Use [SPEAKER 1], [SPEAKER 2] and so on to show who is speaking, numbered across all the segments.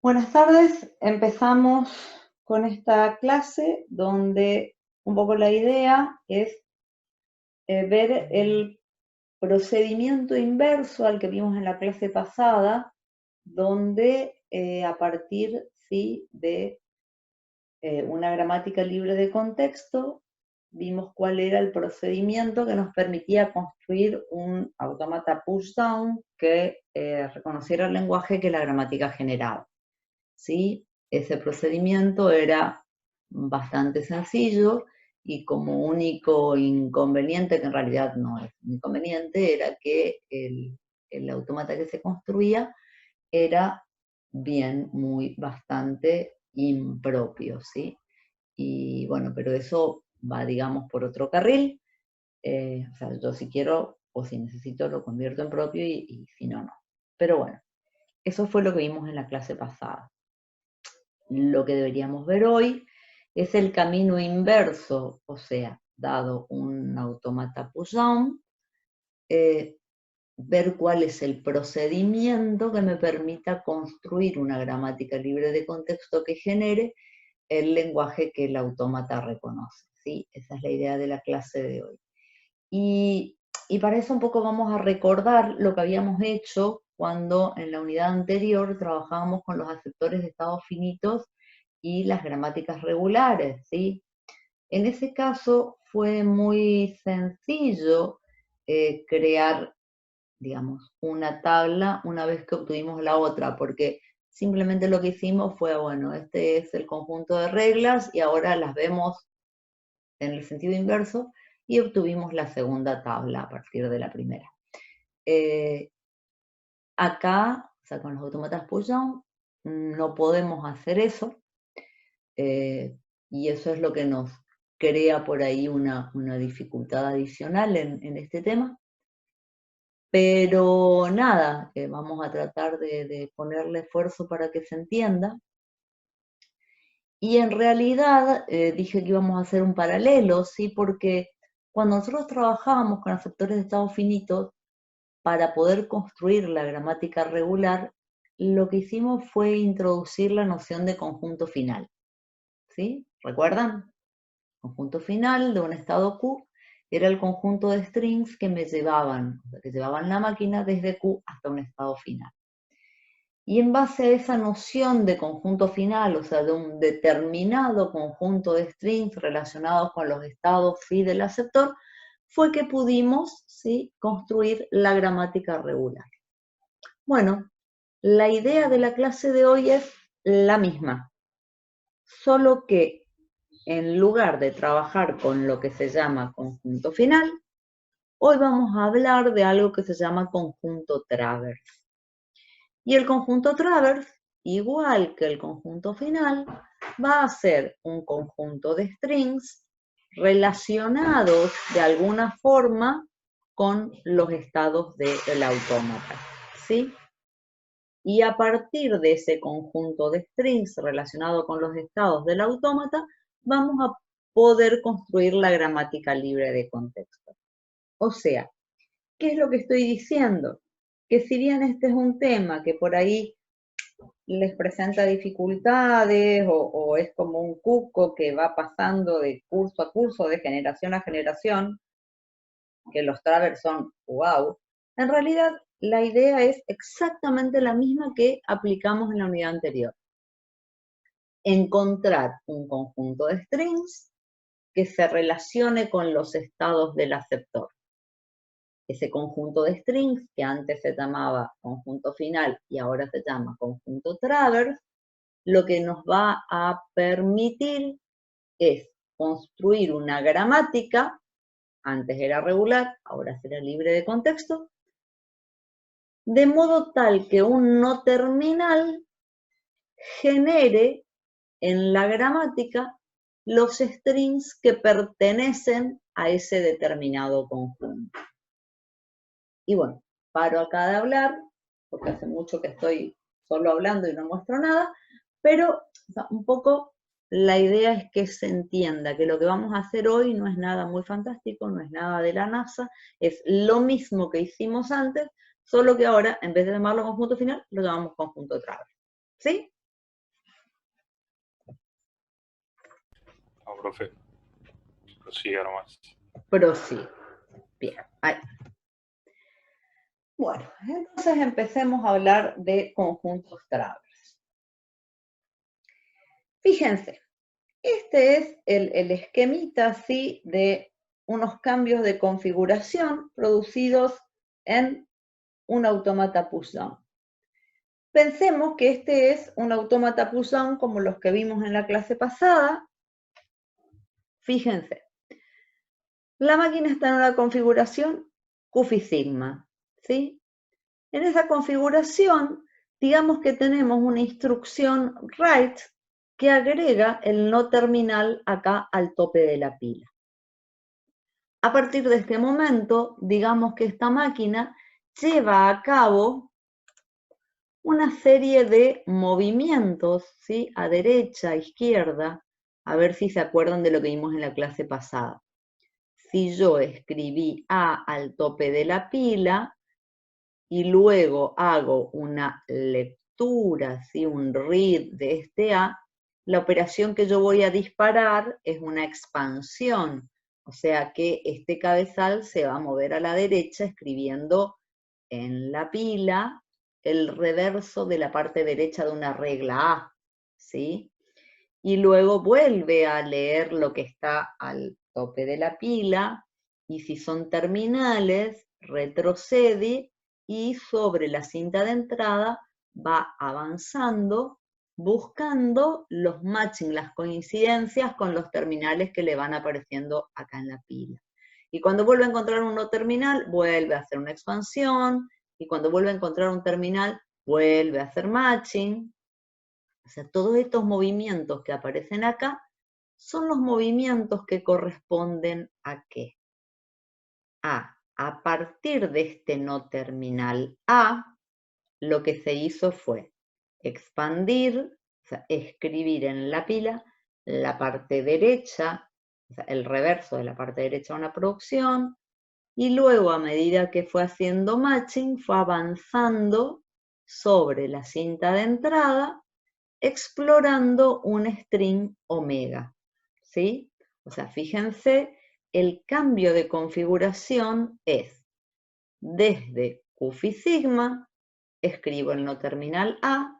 [SPEAKER 1] Buenas tardes, empezamos con esta clase donde un poco la idea es ver el procedimiento inverso al que vimos en la clase pasada, donde a partir ¿sí? de una gramática libre de contexto, vimos cuál era el procedimiento que nos permitía construir un autómata pushdown que reconociera el lenguaje que la gramática generaba. ¿Sí? Ese procedimiento era bastante sencillo y como único inconveniente, que en realidad no es un inconveniente, era que el autómata que se construía era bastante impropio, ¿sí? Y bueno, pero eso va, digamos, por otro carril. O sea, yo si quiero o si necesito lo convierto en propio y si no, no. Pero bueno, eso fue lo que vimos en la clase pasada. Lo que deberíamos ver hoy es el camino inverso, o sea, dado un autómata push-down, ver cuál es el procedimiento que me permita construir una gramática libre de contexto que genere el lenguaje que el autómata reconoce, ¿sí? Esa es la idea de la clase de hoy. Y para eso un poco vamos a recordar lo que habíamos hecho cuando en la unidad anterior trabajábamos con los aceptores de estados finitos y las gramáticas regulares, ¿sí? En ese caso fue muy sencillo crear, digamos, una tabla una vez que obtuvimos la otra, porque simplemente lo que hicimos fue, bueno, este es el conjunto de reglas y ahora las vemos en el sentido inverso y obtuvimos la segunda tabla a partir de la primera. Acá, o sea, con los autómatas push-down, no podemos hacer eso, y eso es lo que nos crea por ahí una dificultad adicional en este tema. Pero nada, vamos a tratar de ponerle esfuerzo para que se entienda. Y en realidad dije que íbamos a hacer un paralelo, ¿sí? Porque cuando nosotros trabajábamos con aceptores de estados finitos, para poder construir la gramática regular, lo que hicimos fue introducir la noción de conjunto final, ¿sí? ¿Recuerdan? Conjunto final de un estado Q era el conjunto de strings que me llevaban, que llevaban la máquina desde Q hasta un estado final. Y en base a esa noción de conjunto final, o sea, de un determinado conjunto de strings relacionados con los estados phi del aceptor, fue que pudimos, ¿sí?, construir la gramática regular. Bueno, la idea de la clase de hoy es la misma, solo que en lugar de trabajar con lo que se llama conjunto final, hoy vamos a hablar de algo que se llama conjunto traverse. Y el conjunto traverse, igual que el conjunto final, va a ser un conjunto de strings relacionados de alguna forma con los estados del autómata, ¿sí? Y a partir de ese conjunto de strings relacionado con los estados del autómata, vamos a poder construir la gramática libre de contexto. O sea, ¿qué es lo que estoy diciendo? Que si bien este es un tema que por ahí les presenta dificultades o es como un cuco que va pasando de curso a curso, de generación a generación, que los travers son wow, en realidad la idea es exactamente la misma que aplicamos en la unidad anterior. Encontrar un conjunto de strings que se relacione con los estados del aceptor. Ese conjunto de strings, que antes se llamaba conjunto final y ahora se llama conjunto traverse, lo que nos va a permitir es construir una gramática, antes era regular, ahora será libre de contexto, de modo tal que un no terminal genere en la gramática los strings que pertenecen a ese determinado conjunto. Y bueno, paro acá de hablar, porque hace mucho que estoy solo hablando y no muestro nada, pero o sea, un poco la idea es que se entienda que lo que vamos a hacer hoy no es nada muy fantástico, no es nada de la NASA, es lo mismo que hicimos antes, solo que ahora, en vez de llamarlo conjunto final, lo llamamos conjunto traverse. ¿Sí?
[SPEAKER 2] profe. Prosiga nomás.
[SPEAKER 1] Prosigo. Bien, ahí. Bueno, entonces empecemos a hablar de conjuntos Travers. Fíjense, este es el esquemita así de unos cambios de configuración producidos en un autómata push-down. Pensemos que este es un autómata push-down como los que vimos en la clase pasada. Fíjense, la máquina está en una configuración Q-Phi sigma, ¿sí? En esa configuración, digamos que tenemos una instrucción write que agrega el no terminal acá al tope de la pila. A partir de este momento, digamos que esta máquina lleva a cabo una serie de movimientos, ¿sí? A derecha, a izquierda, a ver si se acuerdan de lo que vimos en la clase pasada. Si yo escribí A al tope de la pila y luego hago una lectura, ¿sí? Un read de este A, la operación que yo voy a disparar es una expansión, o sea que este cabezal se va a mover a la derecha escribiendo en la pila el reverso de la parte derecha de una regla A, ¿sí? Y luego vuelve a leer lo que está al tope de la pila, y si son terminales, retrocede y sobre la cinta de entrada va avanzando buscando los matching, las coincidencias con los terminales que le van apareciendo acá en la pila. Y cuando vuelve a encontrar un no terminal, vuelve a hacer una expansión, y cuando vuelve a encontrar un terminal, vuelve a hacer matching. O sea, todos estos movimientos que aparecen acá son los movimientos que corresponden ¿a qué? A partir de este no terminal A, lo que se hizo fue expandir, o sea, escribir en la pila la parte derecha, o sea, el reverso de la parte derecha de una producción, y luego a medida que fue haciendo matching, fue avanzando sobre la cinta de entrada, explorando un string omega, ¿sí? O sea, fíjense, el cambio de configuración es desde Q-Phi sigma, escribo el no terminal A,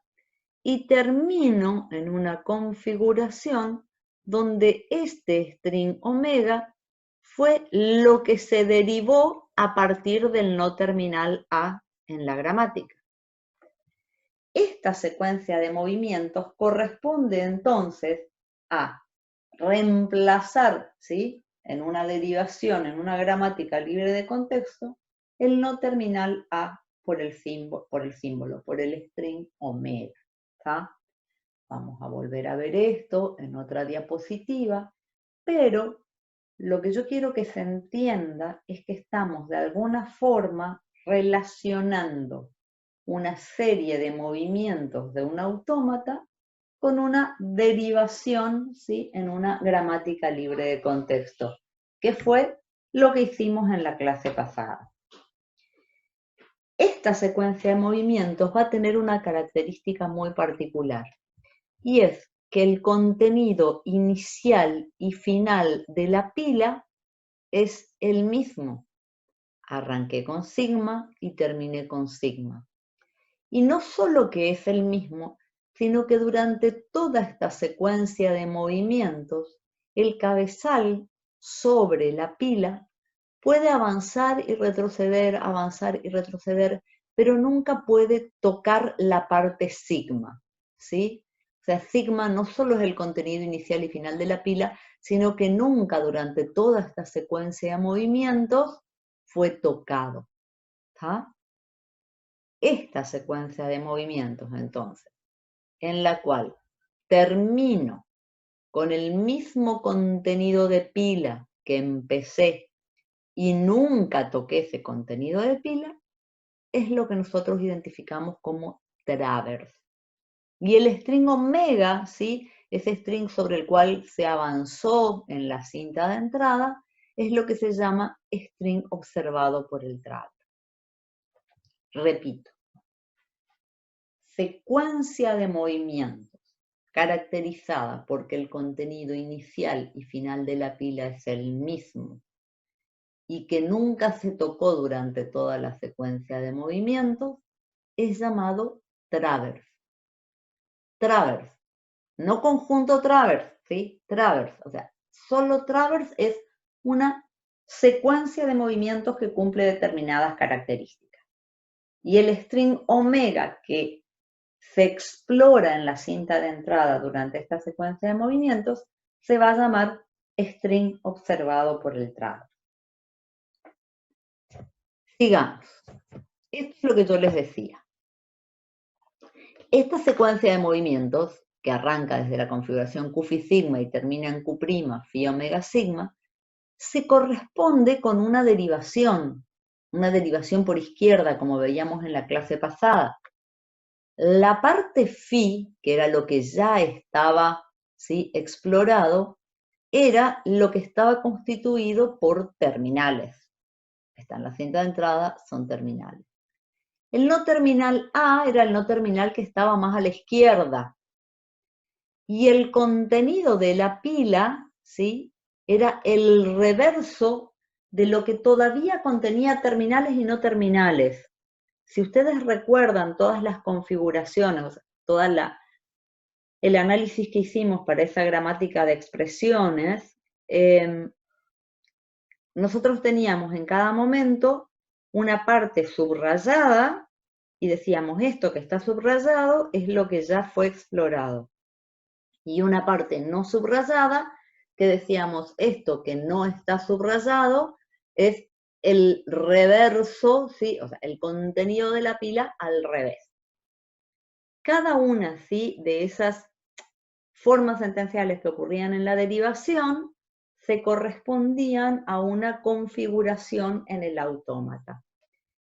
[SPEAKER 1] y termino en una configuración donde este string omega fue lo que se derivó a partir del no terminal A en la gramática. Esta secuencia de movimientos corresponde entonces a reemplazar, ¿sí? En una derivación, en una gramática libre de contexto, el no terminal A por el símbolo, por el string omega. ¿Tá? Vamos a volver a ver esto en otra diapositiva, pero lo que yo quiero que se entienda es que estamos de alguna forma relacionando una serie de movimientos de un autómata con una derivación, ¿sí? En una gramática libre de contexto, que fue lo que hicimos en la clase pasada. Esta secuencia de movimientos va a tener una característica muy particular, y es que el contenido inicial y final de la pila es el mismo. Arranqué con sigma y terminé con sigma. Y no solo que es el mismo, sino que durante toda esta secuencia de movimientos, el cabezal sobre la pila puede avanzar y retroceder, pero nunca puede tocar la parte sigma, ¿sí? O sea, sigma no solo es el contenido inicial y final de la pila, sino que nunca durante toda esta secuencia de movimientos fue tocado. ¿Tá? Esta secuencia de movimientos, entonces, en la cual termino con el mismo contenido de pila que empecé y nunca toqué ese contenido de pila, es lo que nosotros identificamos como travers. Y el string omega, ¿sí? Ese string sobre el cual se avanzó en la cinta de entrada, es lo que se llama string observado por el travers. Repito, secuencia de movimientos caracterizada porque el contenido inicial y final de la pila es el mismo y que nunca se tocó durante toda la secuencia de movimientos, es llamado traverse. Traverse, no conjunto traverse, ¿sí? Traverse, o sea, solo traverse es una secuencia de movimientos que cumple determinadas características. Y el string omega que se explora en la cinta de entrada durante esta secuencia de movimientos se va a llamar string observado por el traverse. Sigamos. Esto es lo que yo les decía. Esta secuencia de movimientos, que arranca desde la configuración Q phi sigma y termina en Q', phi omega sigma, se corresponde con una derivación por izquierda, como veíamos en la clase pasada. La parte phi, que era lo que ya estaba, ¿sí?, explorado, era lo que estaba constituido por terminales. Está en la cinta de entrada, son terminales. El no terminal A era el no terminal que estaba más a la izquierda. Y el contenido de la pila, ¿sí?, era el reverso de lo que todavía contenía terminales y no terminales. Si ustedes recuerdan todas las configuraciones, todo el análisis que hicimos para esa gramática de expresiones, nosotros teníamos en cada momento una parte subrayada y decíamos, esto que está subrayado es lo que ya fue explorado. Y una parte no subrayada que decíamos, esto que no está subrayado es el reverso, ¿sí?, o sea, el contenido de la pila al revés. Cada una, ¿sí?, de esas formas sentenciales que ocurrían en la derivación se correspondían a una configuración en el autómata.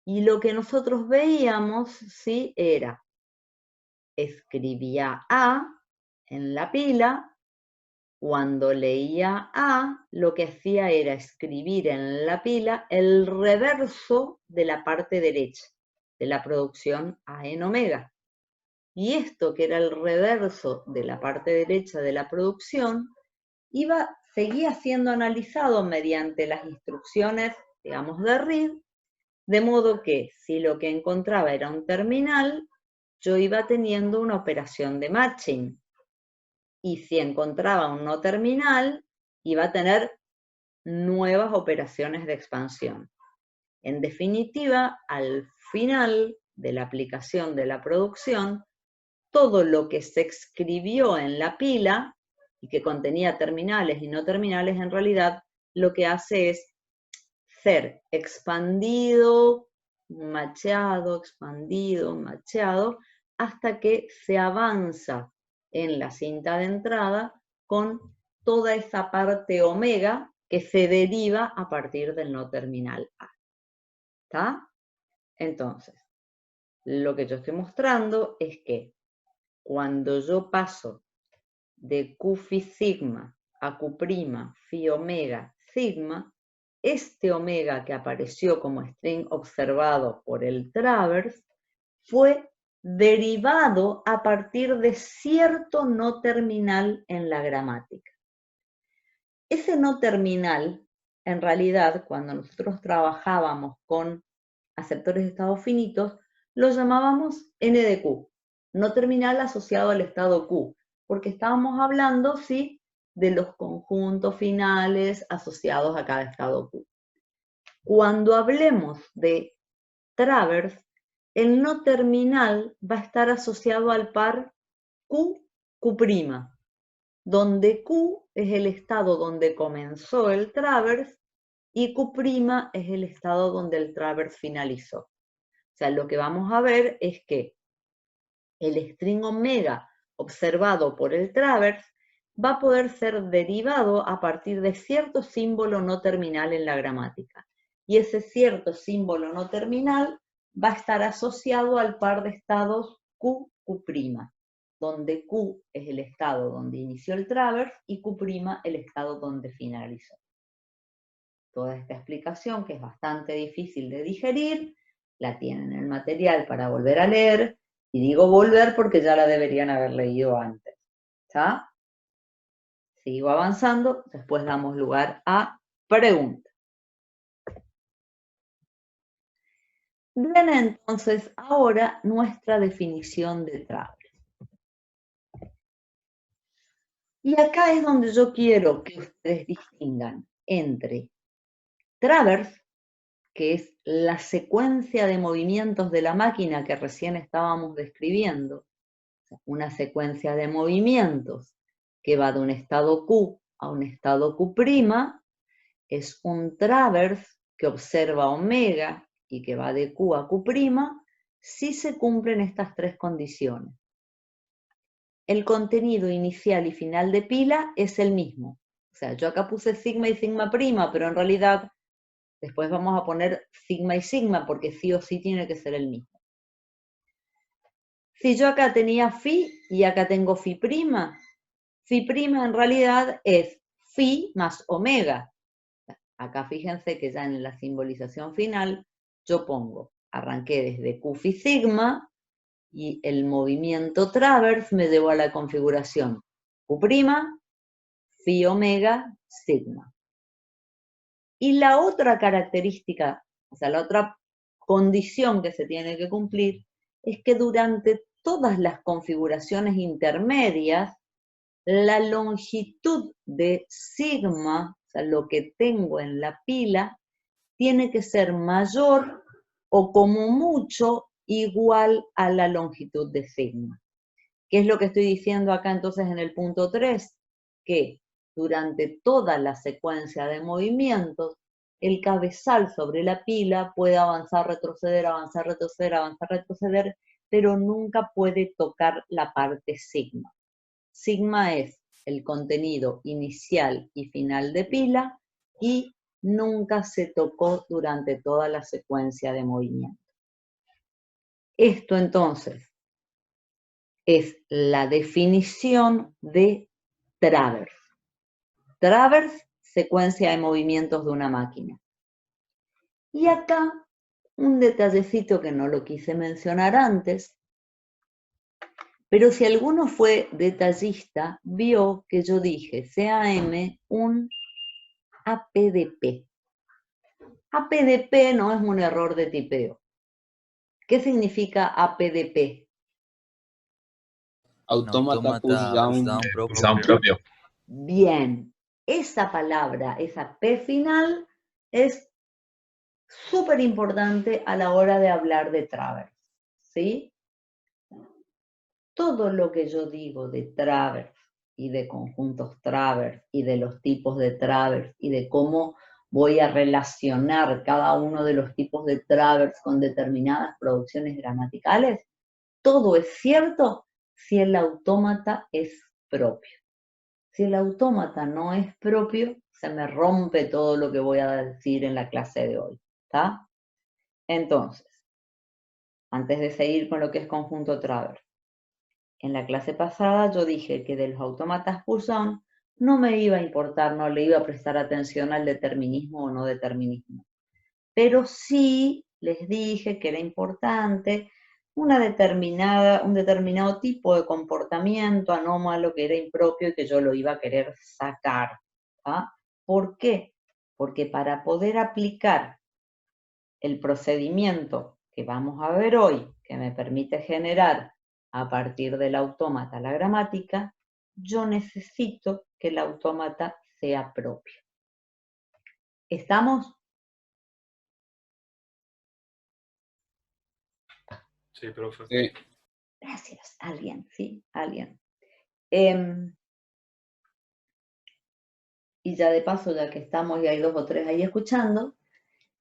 [SPEAKER 1] Y lo que nosotros veíamos, ¿sí?, era, escribía A en la pila, cuando leía A, lo que hacía era escribir en la pila el reverso de la parte derecha de la producción A en omega. Y esto, que era el reverso de la parte derecha de la producción, seguía siendo analizado mediante las instrucciones, digamos, de read, de modo que si lo que encontraba era un terminal, yo iba teniendo una operación de matching. Y si encontraba un no terminal, iba a tener nuevas operaciones de expansión. En definitiva, al final de la aplicación de la producción, todo lo que se escribió en la pila y que contenía terminales y no terminales, en realidad lo que hace es ser expandido, macheado, expandido, macheado, hasta que se avanza en la cinta de entrada con toda esa parte omega que se deriva a partir del no terminal A. ¿Está? Entonces, lo que yo estoy mostrando es que cuando yo paso de Q phi sigma a Q' phi omega sigma, este omega que apareció como string observado por el traverse fue derivado a partir de cierto no terminal en la gramática. Ese no terminal, en realidad, cuando nosotros trabajábamos con aceptores de estados finitos, lo llamábamos N de Q, no terminal asociado al estado Q, porque estábamos hablando, sí, de los conjuntos finales asociados a cada estado Q. Cuando hablemos de traverse, el no terminal va a estar asociado al par Q, Q', donde Q es el estado donde comenzó el traverse y Q' es el estado donde el traverse finalizó. O sea, lo que vamos a ver es que el string omega observado por el traverse va a poder ser derivado a partir de cierto símbolo no terminal en la gramática. Y ese cierto símbolo no terminal va a estar asociado al par de estados Q, Q', donde Q es el estado donde inició el traverse y Q' el estado donde finalizó. Toda esta explicación, que es bastante difícil de digerir, la tienen en el material para volver a leer, y digo volver porque ya la deberían haber leído antes. ¿Está? Sigo avanzando, después damos lugar a preguntas. Viene entonces ahora nuestra definición de Travers. Y acá es donde yo quiero que ustedes distingan entre Travers, que es la secuencia de movimientos de la máquina que recién estábamos describiendo, una secuencia de movimientos que va de un estado Q a un estado Q', es un Travers que observa omega y que va de Q a Q', si se cumplen estas tres condiciones. El contenido inicial y final de pila es el mismo. O sea, yo acá puse sigma y sigma prima, pero en realidad después vamos a poner sigma y sigma porque sí o sí tiene que ser el mismo. Si yo acá tenía phi y acá tengo phi prima en realidad es phi más omega. Acá fíjense que ya en la simbolización final yo pongo, arranqué desde Q phi sigma y el movimiento Travers me llevó a la configuración Q', phi omega, sigma. Y la otra característica, o sea, la otra condición que se tiene que cumplir es que durante todas las configuraciones intermedias, la longitud de sigma, o sea, lo que tengo en la pila, tiene que ser mayor o como mucho igual a la longitud de sigma. ¿Qué es lo que estoy diciendo acá entonces en el punto 3? Que durante toda la secuencia de movimientos, el cabezal sobre la pila puede avanzar, retroceder, avanzar, retroceder, avanzar, retroceder, pero nunca puede tocar la parte sigma. Sigma es el contenido inicial y final de pila y nunca se tocó durante toda la secuencia de movimiento. Esto entonces es la definición de Travers. Travers, secuencia de movimientos de una máquina. Y acá un detallecito que no lo quise mencionar antes, pero si alguno fue detallista, vio que yo dije CAM un APDP. APDP no es un error de tipeo. ¿Qué significa APDP?
[SPEAKER 3] Autómata pushdown
[SPEAKER 2] propio.
[SPEAKER 1] Bien, esa palabra, esa P final, es súper importante a la hora de hablar de Travers, ¿sí? Todo lo que yo digo de Travers y de conjuntos Travers y de los tipos de Travers y de cómo voy a relacionar cada uno de los tipos de Travers con determinadas producciones gramaticales, todo es cierto si el autómata es propio. Si el autómata no es propio, se me rompe todo lo que voy a decir en la clase de hoy, ¿está? Entonces, antes de seguir con lo que es conjunto Travers, en la clase pasada yo dije que de los autómatas Poisson no me iba a importar, no le iba a prestar atención al determinismo o no determinismo. Pero sí les dije que era importante un determinado tipo de comportamiento anómalo que era impropio y que yo lo iba a querer sacar. ¿Ah? ¿Por qué? Porque para poder aplicar el procedimiento que vamos a ver hoy, que me permite generar a partir del autómata la gramática, yo necesito que el autómata sea propio. ¿Estamos?
[SPEAKER 2] Sí, profe.
[SPEAKER 3] Sí.
[SPEAKER 1] Gracias. Alguien, ¿sí? Alguien. Y ya de paso, ya que estamos y hay 2 o 3 ahí escuchando,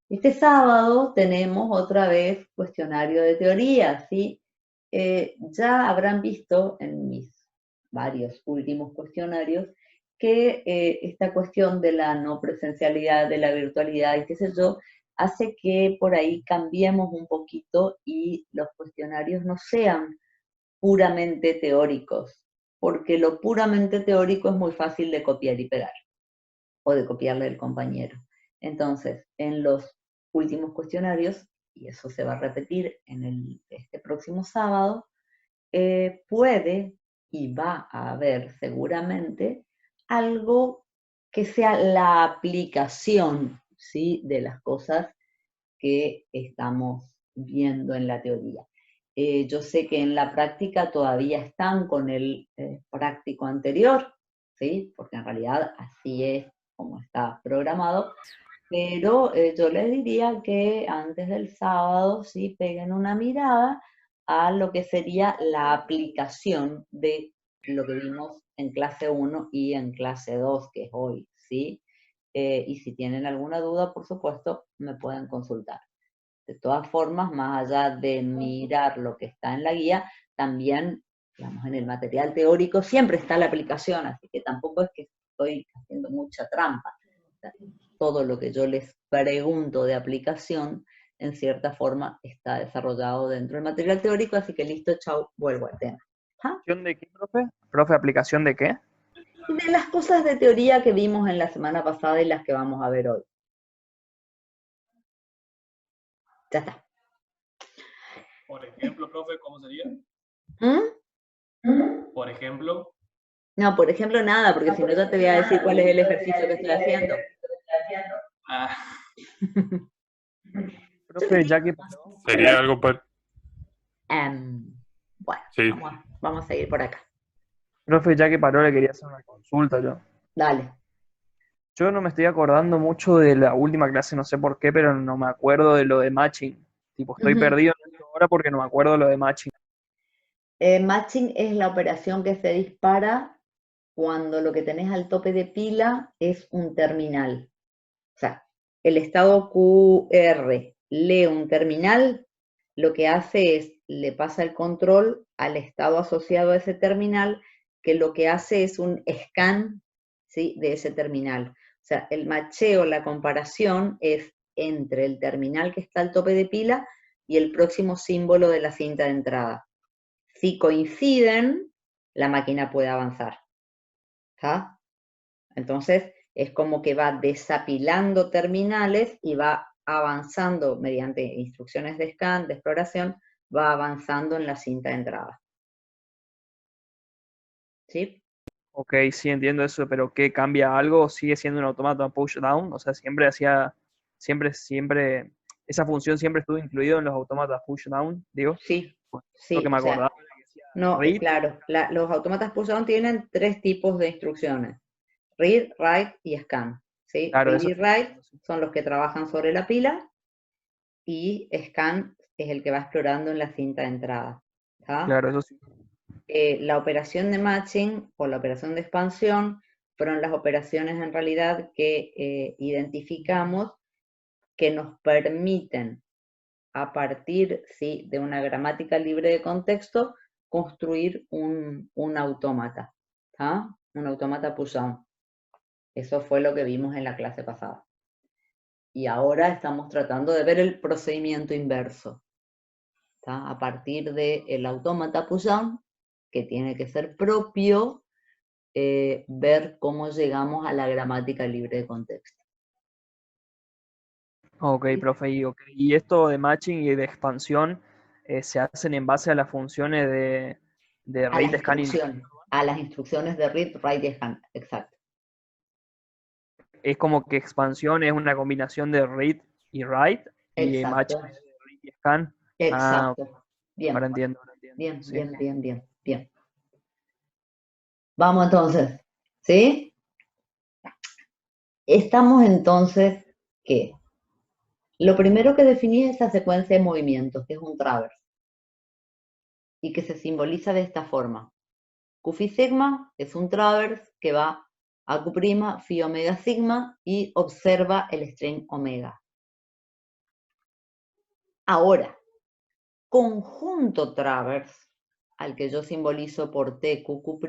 [SPEAKER 1] este sábado tenemos otra vez cuestionario de teoría, ¿sí? Ya habrán visto en mis varios últimos cuestionarios que esta cuestión de la no presencialidad, de la virtualidad y qué sé yo, hace que por ahí cambiemos un poquito y los cuestionarios no sean puramente teóricos, porque lo puramente teórico es muy fácil de copiar y pegar, o de copiarle al compañero. Entonces, en los últimos cuestionarios, y eso se va a repetir en este próximo sábado, puede y va a haber seguramente algo que sea la aplicación, ¿sí?, de las cosas que estamos viendo en la teoría. Yo sé que en la práctica todavía están con el práctico anterior, ¿sí?, porque en realidad así es como está programado, pero yo les diría que antes del sábado sí peguen una mirada a lo que sería la aplicación de lo que vimos en clase 1 y en clase 2, que es hoy, ¿sí? Y si tienen alguna duda, por supuesto, me pueden consultar. De todas formas, más allá de mirar lo que está en la guía, también, digamos, en el material teórico siempre está la aplicación, así que tampoco es que estoy haciendo mucha trampa. O sea, todo lo que yo les pregunto de aplicación, en cierta forma, está desarrollado dentro del material teórico, así que listo, chau, vuelvo al tema. ¿Ah?
[SPEAKER 4] ¿Aplicación de qué, profe? ¿Profe, aplicación de qué?
[SPEAKER 1] De las cosas de teoría que vimos en la semana pasada y las que vamos a ver hoy. Ya está.
[SPEAKER 2] Por ejemplo, profe, ¿cómo sería? Por ejemplo.
[SPEAKER 1] No, por ejemplo, nada, porque si no ya te voy a decir cuál es el ejercicio que estoy haciendo.
[SPEAKER 2] Ah,
[SPEAKER 4] Profe, ya que paró,
[SPEAKER 2] sería algo para...
[SPEAKER 1] Bueno,
[SPEAKER 2] Sí.
[SPEAKER 1] vamos a seguir por acá.
[SPEAKER 4] profe, ya que paró, le quería hacer una consulta yo.
[SPEAKER 1] Dale.
[SPEAKER 4] Yo no me estoy acordando mucho de la última clase, no sé por qué, pero no me acuerdo de lo de matching. Tipo, estoy perdido en esto ahora porque no me acuerdo de lo de matching.
[SPEAKER 1] Matching es la operación que se dispara cuando lo que tenés al tope de pila es un terminal. O sea, el estado QR lee un terminal, lo que hace es, le pasa el control al estado asociado a ese terminal, que lo que hace es un scan, ¿sí?, de ese terminal. O sea, el macheo, la comparación es entre el terminal que está al tope de pila y el próximo símbolo de la cinta de entrada. Si coinciden, la máquina puede avanzar. ¿Está? Entonces, es como que va desapilando terminales y va avanzando mediante instrucciones de scan, de exploración, va avanzando en la cinta de entrada. ¿Sí?
[SPEAKER 4] Ok, sí entiendo eso, pero ¿qué cambia algo? ¿Sigue siendo un automata push down? O sea, siempre, esa función siempre estuvo incluido en los automatas push down, digo.
[SPEAKER 1] Sí,
[SPEAKER 4] Lo que
[SPEAKER 1] sí,
[SPEAKER 4] me
[SPEAKER 1] o sea,
[SPEAKER 4] acordaba era que decía
[SPEAKER 1] no,
[SPEAKER 4] read.
[SPEAKER 1] claro, los autómatas push-down tienen 3 tipos de instrucciones: read, write y scan. ¿Sí?
[SPEAKER 4] Claro,
[SPEAKER 1] Read
[SPEAKER 4] eso
[SPEAKER 1] y
[SPEAKER 4] estoy
[SPEAKER 1] write
[SPEAKER 4] diciendo, sí.
[SPEAKER 1] son los que trabajan sobre la pila, y scan es el que va explorando en la cinta de entrada. ¿Está?
[SPEAKER 4] Claro, eso sí.
[SPEAKER 1] La operación de matching o la operación de expansión fueron las operaciones en realidad que identificamos que nos permiten, a partir, ¿sí?, de una gramática libre de contexto, construir un autómata, ¿tá? Un autómata push-down. Eso fue lo que vimos en la clase pasada. Y ahora estamos tratando de ver el procedimiento inverso, ¿tá? A partir del autómata push-down, que tiene que ser propio, ver cómo llegamos a la gramática libre de contexto.
[SPEAKER 4] Ok,
[SPEAKER 1] ¿Sí?
[SPEAKER 4] profe, y esto de matching y de expansión se hacen en base a las funciones de
[SPEAKER 1] A las
[SPEAKER 4] read, scan y
[SPEAKER 1] instrucciones, de read, write y scan, exacto.
[SPEAKER 4] es como que expansión es una combinación de read y write y matching
[SPEAKER 1] Exacto,
[SPEAKER 4] es de read y scan. Ah, ok,
[SPEAKER 1] exacto. Bien,
[SPEAKER 4] ahora entiendo,
[SPEAKER 1] bien,
[SPEAKER 4] sí.
[SPEAKER 1] bien, bien, bien, bien. Vamos entonces, ¿sí? Estamos entonces, ¿qué? Lo primero que definí es esa secuencia de movimientos, que es un traverse, y que se simboliza de esta forma. Q phi sigma es un traverse que va a Q', phi omega sigma, y observa el string omega. Ahora, conjunto traverse, al que yo simbolizo por T, Q, Q',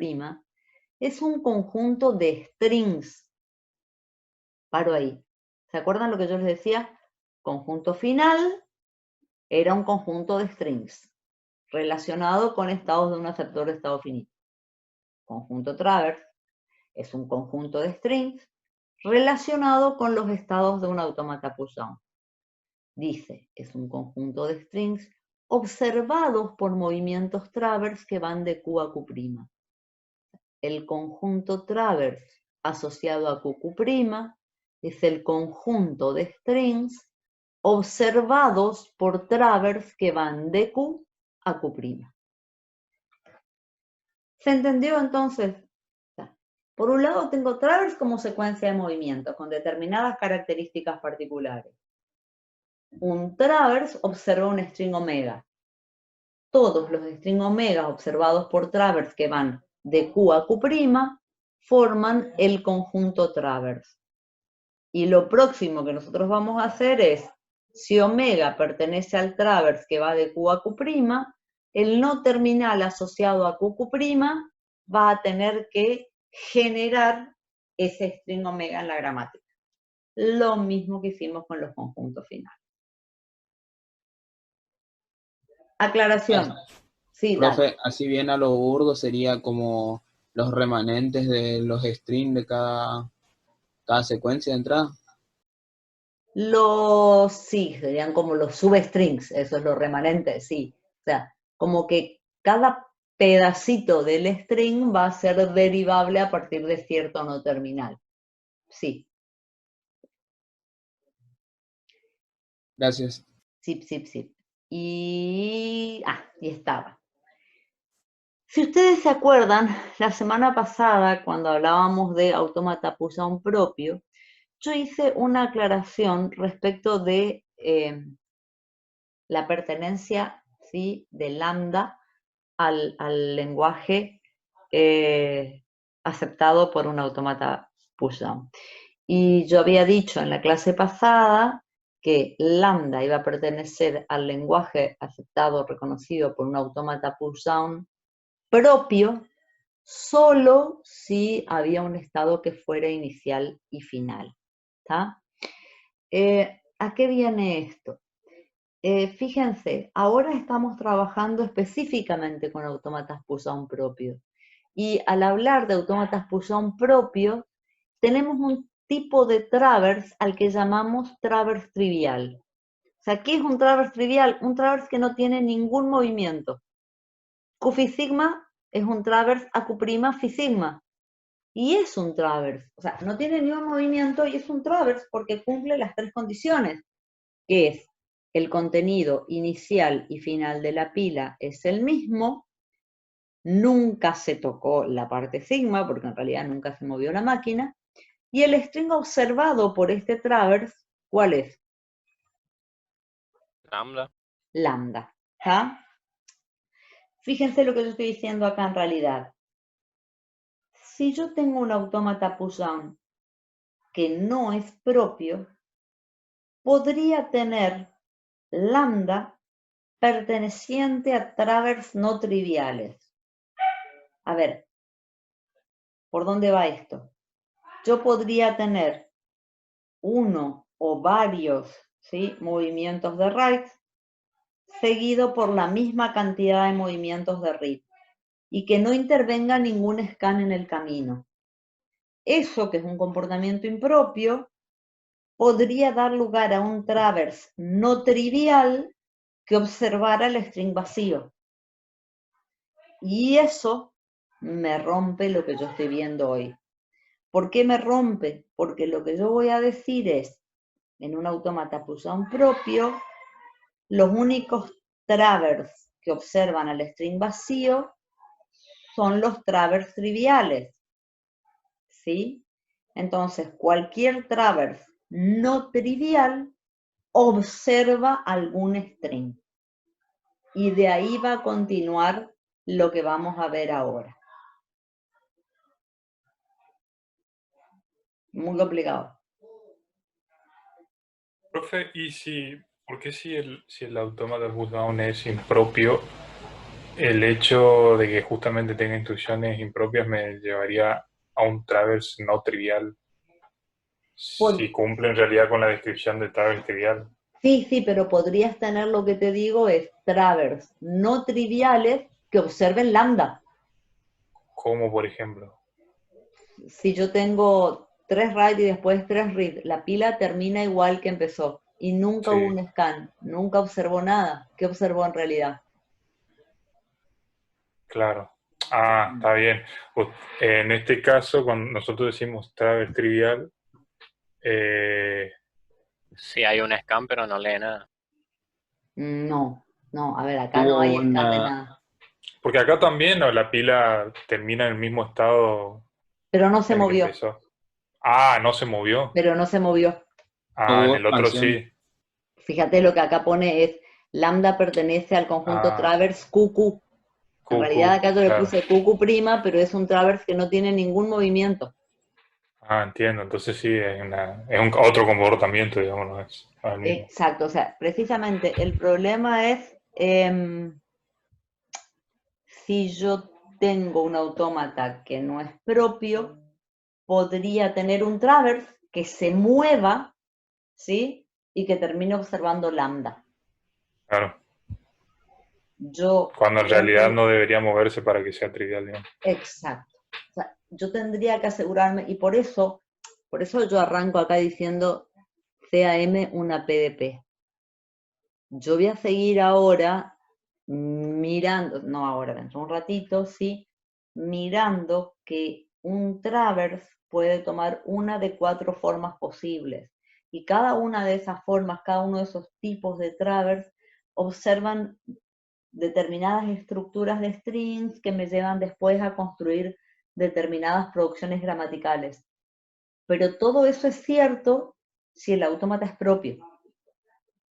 [SPEAKER 1] es un conjunto de strings. Paro ahí. ¿Se acuerdan lo que yo les decía? Conjunto final era un conjunto de strings relacionado con estados de un aceptor de estado finito. Conjunto traverse es un conjunto de strings relacionado con los estados de un autómata push-down. Dice, es un conjunto de strings observados por movimientos traverse que van de Q a Q'. el conjunto traverse asociado a QQ', es el conjunto de strings observados por traverse que van de Q a Q'. ¿Se entendió entonces? Por un lado tengo traverse como secuencia de movimientos con determinadas características particulares. Un traverse observa un string omega. Todos los string omega observados por traverse que van de Q a Q' forman el conjunto traverse. Y lo próximo que nosotros vamos a hacer es, si omega pertenece al traverse que va de Q a Q', el no terminal asociado a QQ' va a tener que generar ese string omega en la gramática. Lo mismo que hicimos con los conjuntos finales. Aclaración. Sí,
[SPEAKER 3] Profe,
[SPEAKER 1] dale.
[SPEAKER 3] así bien a lo burdo sería como los remanentes de los strings de cada secuencia de entrada.
[SPEAKER 1] Sí, serían como los substrings, eso es lo remanente, sí. O sea, como que cada pedacito del string va a ser derivable a partir de cierto no terminal. Sí.
[SPEAKER 3] Gracias.
[SPEAKER 1] Sí. Y estaba. Si ustedes se acuerdan, la semana pasada, cuando hablábamos de autómata push-down propio, yo hice una aclaración respecto de la pertenencia, ¿sí?, de lambda al lenguaje aceptado por un autómata push-down. Y yo había dicho en la clase pasada que lambda iba a pertenecer al lenguaje aceptado, reconocido por un autómata push-down propio, solo si había un estado que fuera inicial y final. ¿Está? ¿A qué viene esto? Fíjense, ahora estamos trabajando específicamente con autómatas push-down propios. Y al hablar de autómatas push-down propios, tenemos un tipo de traverse al que llamamos traverse trivial. O sea, ¿qué es un traverse trivial? Un traverse que no tiene ningún movimiento. Q phi sigma es un traverse a Q' phi sigma. Y es un traverse. O sea, no tiene ningún movimiento y es un traverse porque cumple las tres condiciones, que es el contenido inicial y final de la pila es el mismo, nunca se tocó la parte sigma, porque en realidad nunca se movió la máquina, y el string observado por este traverse, ¿cuál es?
[SPEAKER 2] Lambda.
[SPEAKER 1] Lambda. ¿Está? Fíjense lo que yo estoy diciendo acá en realidad. Si yo tengo un autómata push-down que no es propio, podría tener lambda perteneciente a traverse no triviales. A ver, ¿por dónde va esto? Yo podría tener uno o varios, ¿sí?, movimientos de write seguido por la misma cantidad de movimientos de read y que no intervenga ningún scan en el camino. Eso, que es un comportamiento impropio, podría dar lugar a un traverse no trivial que observara el string vacío. Y eso me rompe lo que yo estoy viendo hoy. ¿Por qué me rompe? Porque lo que yo voy a decir es, en un autómata push-down propio, los únicos traverse que observan al string vacío son los traverse triviales, ¿sí? Entonces, cualquier traverse no trivial observa algún string. Y de ahí va a continuar lo que vamos a ver ahora. Muy complicado.
[SPEAKER 5] Profe, ¿por qué si el autómata push-down es impropio, el hecho de que justamente tenga instrucciones impropias me llevaría a un traverse no trivial? Si cumple en realidad con la descripción de traverse trivial.
[SPEAKER 1] Sí, pero podrías tener, lo que te digo, es traverse no triviales que observen lambda.
[SPEAKER 5] ¿Cómo, por ejemplo?
[SPEAKER 1] Si yo tengo 3 write y después 3 read, la pila termina igual que empezó y nunca hubo un scan, nunca observó nada. ¿Qué observó en realidad?
[SPEAKER 5] Claro. Ah, está bien. En este caso, cuando nosotros decimos travel trivial, eh,
[SPEAKER 6] Sí, hay un scan, pero no lee nada.
[SPEAKER 1] No, no, a ver, acá no
[SPEAKER 3] Tuvo
[SPEAKER 1] hay scan de
[SPEAKER 3] una,
[SPEAKER 1] nada.
[SPEAKER 5] porque acá también, ¿no? La pila termina en el mismo estado
[SPEAKER 1] Pero no se
[SPEAKER 5] en el que
[SPEAKER 1] movió,
[SPEAKER 5] empezó. Ah, no se movió.
[SPEAKER 1] pero no se movió.
[SPEAKER 5] Ah, en
[SPEAKER 3] hubo
[SPEAKER 5] el otro
[SPEAKER 3] expansión.
[SPEAKER 5] sí.
[SPEAKER 1] Fíjate lo que acá pone es, lambda pertenece al conjunto
[SPEAKER 5] Ah,
[SPEAKER 1] traverse QQ. En realidad
[SPEAKER 5] QQ,
[SPEAKER 1] acá yo le
[SPEAKER 5] claro.
[SPEAKER 1] puse QQ', pero es un traverse que no tiene ningún movimiento.
[SPEAKER 5] Ah, entiendo. Entonces sí, es un otro comportamiento, digamos, no es el mismo.
[SPEAKER 1] Exacto, o sea, precisamente el problema es si yo tengo un autómata que no es propio, podría tener un traverse que se mueva, ¿sí? Y que termine observando lambda.
[SPEAKER 5] Claro.
[SPEAKER 1] Yo
[SPEAKER 5] Cuando en realidad
[SPEAKER 1] obviamente,
[SPEAKER 5] no debería moverse para que sea trivial, digamos.
[SPEAKER 1] exacto. O sea, yo tendría que asegurarme, y por eso yo arranco acá diciendo CAM una PDP. Yo voy a seguir ahora mirando, no ahora, dentro de un ratito, sí, mirando que un traverse puede tomar una de 4 formas posibles. Y cada una de esas formas, cada uno de esos tipos de traverse, observan determinadas estructuras de strings que me llevan después a construir determinadas producciones gramaticales. Pero todo eso es cierto si el autómata es propio.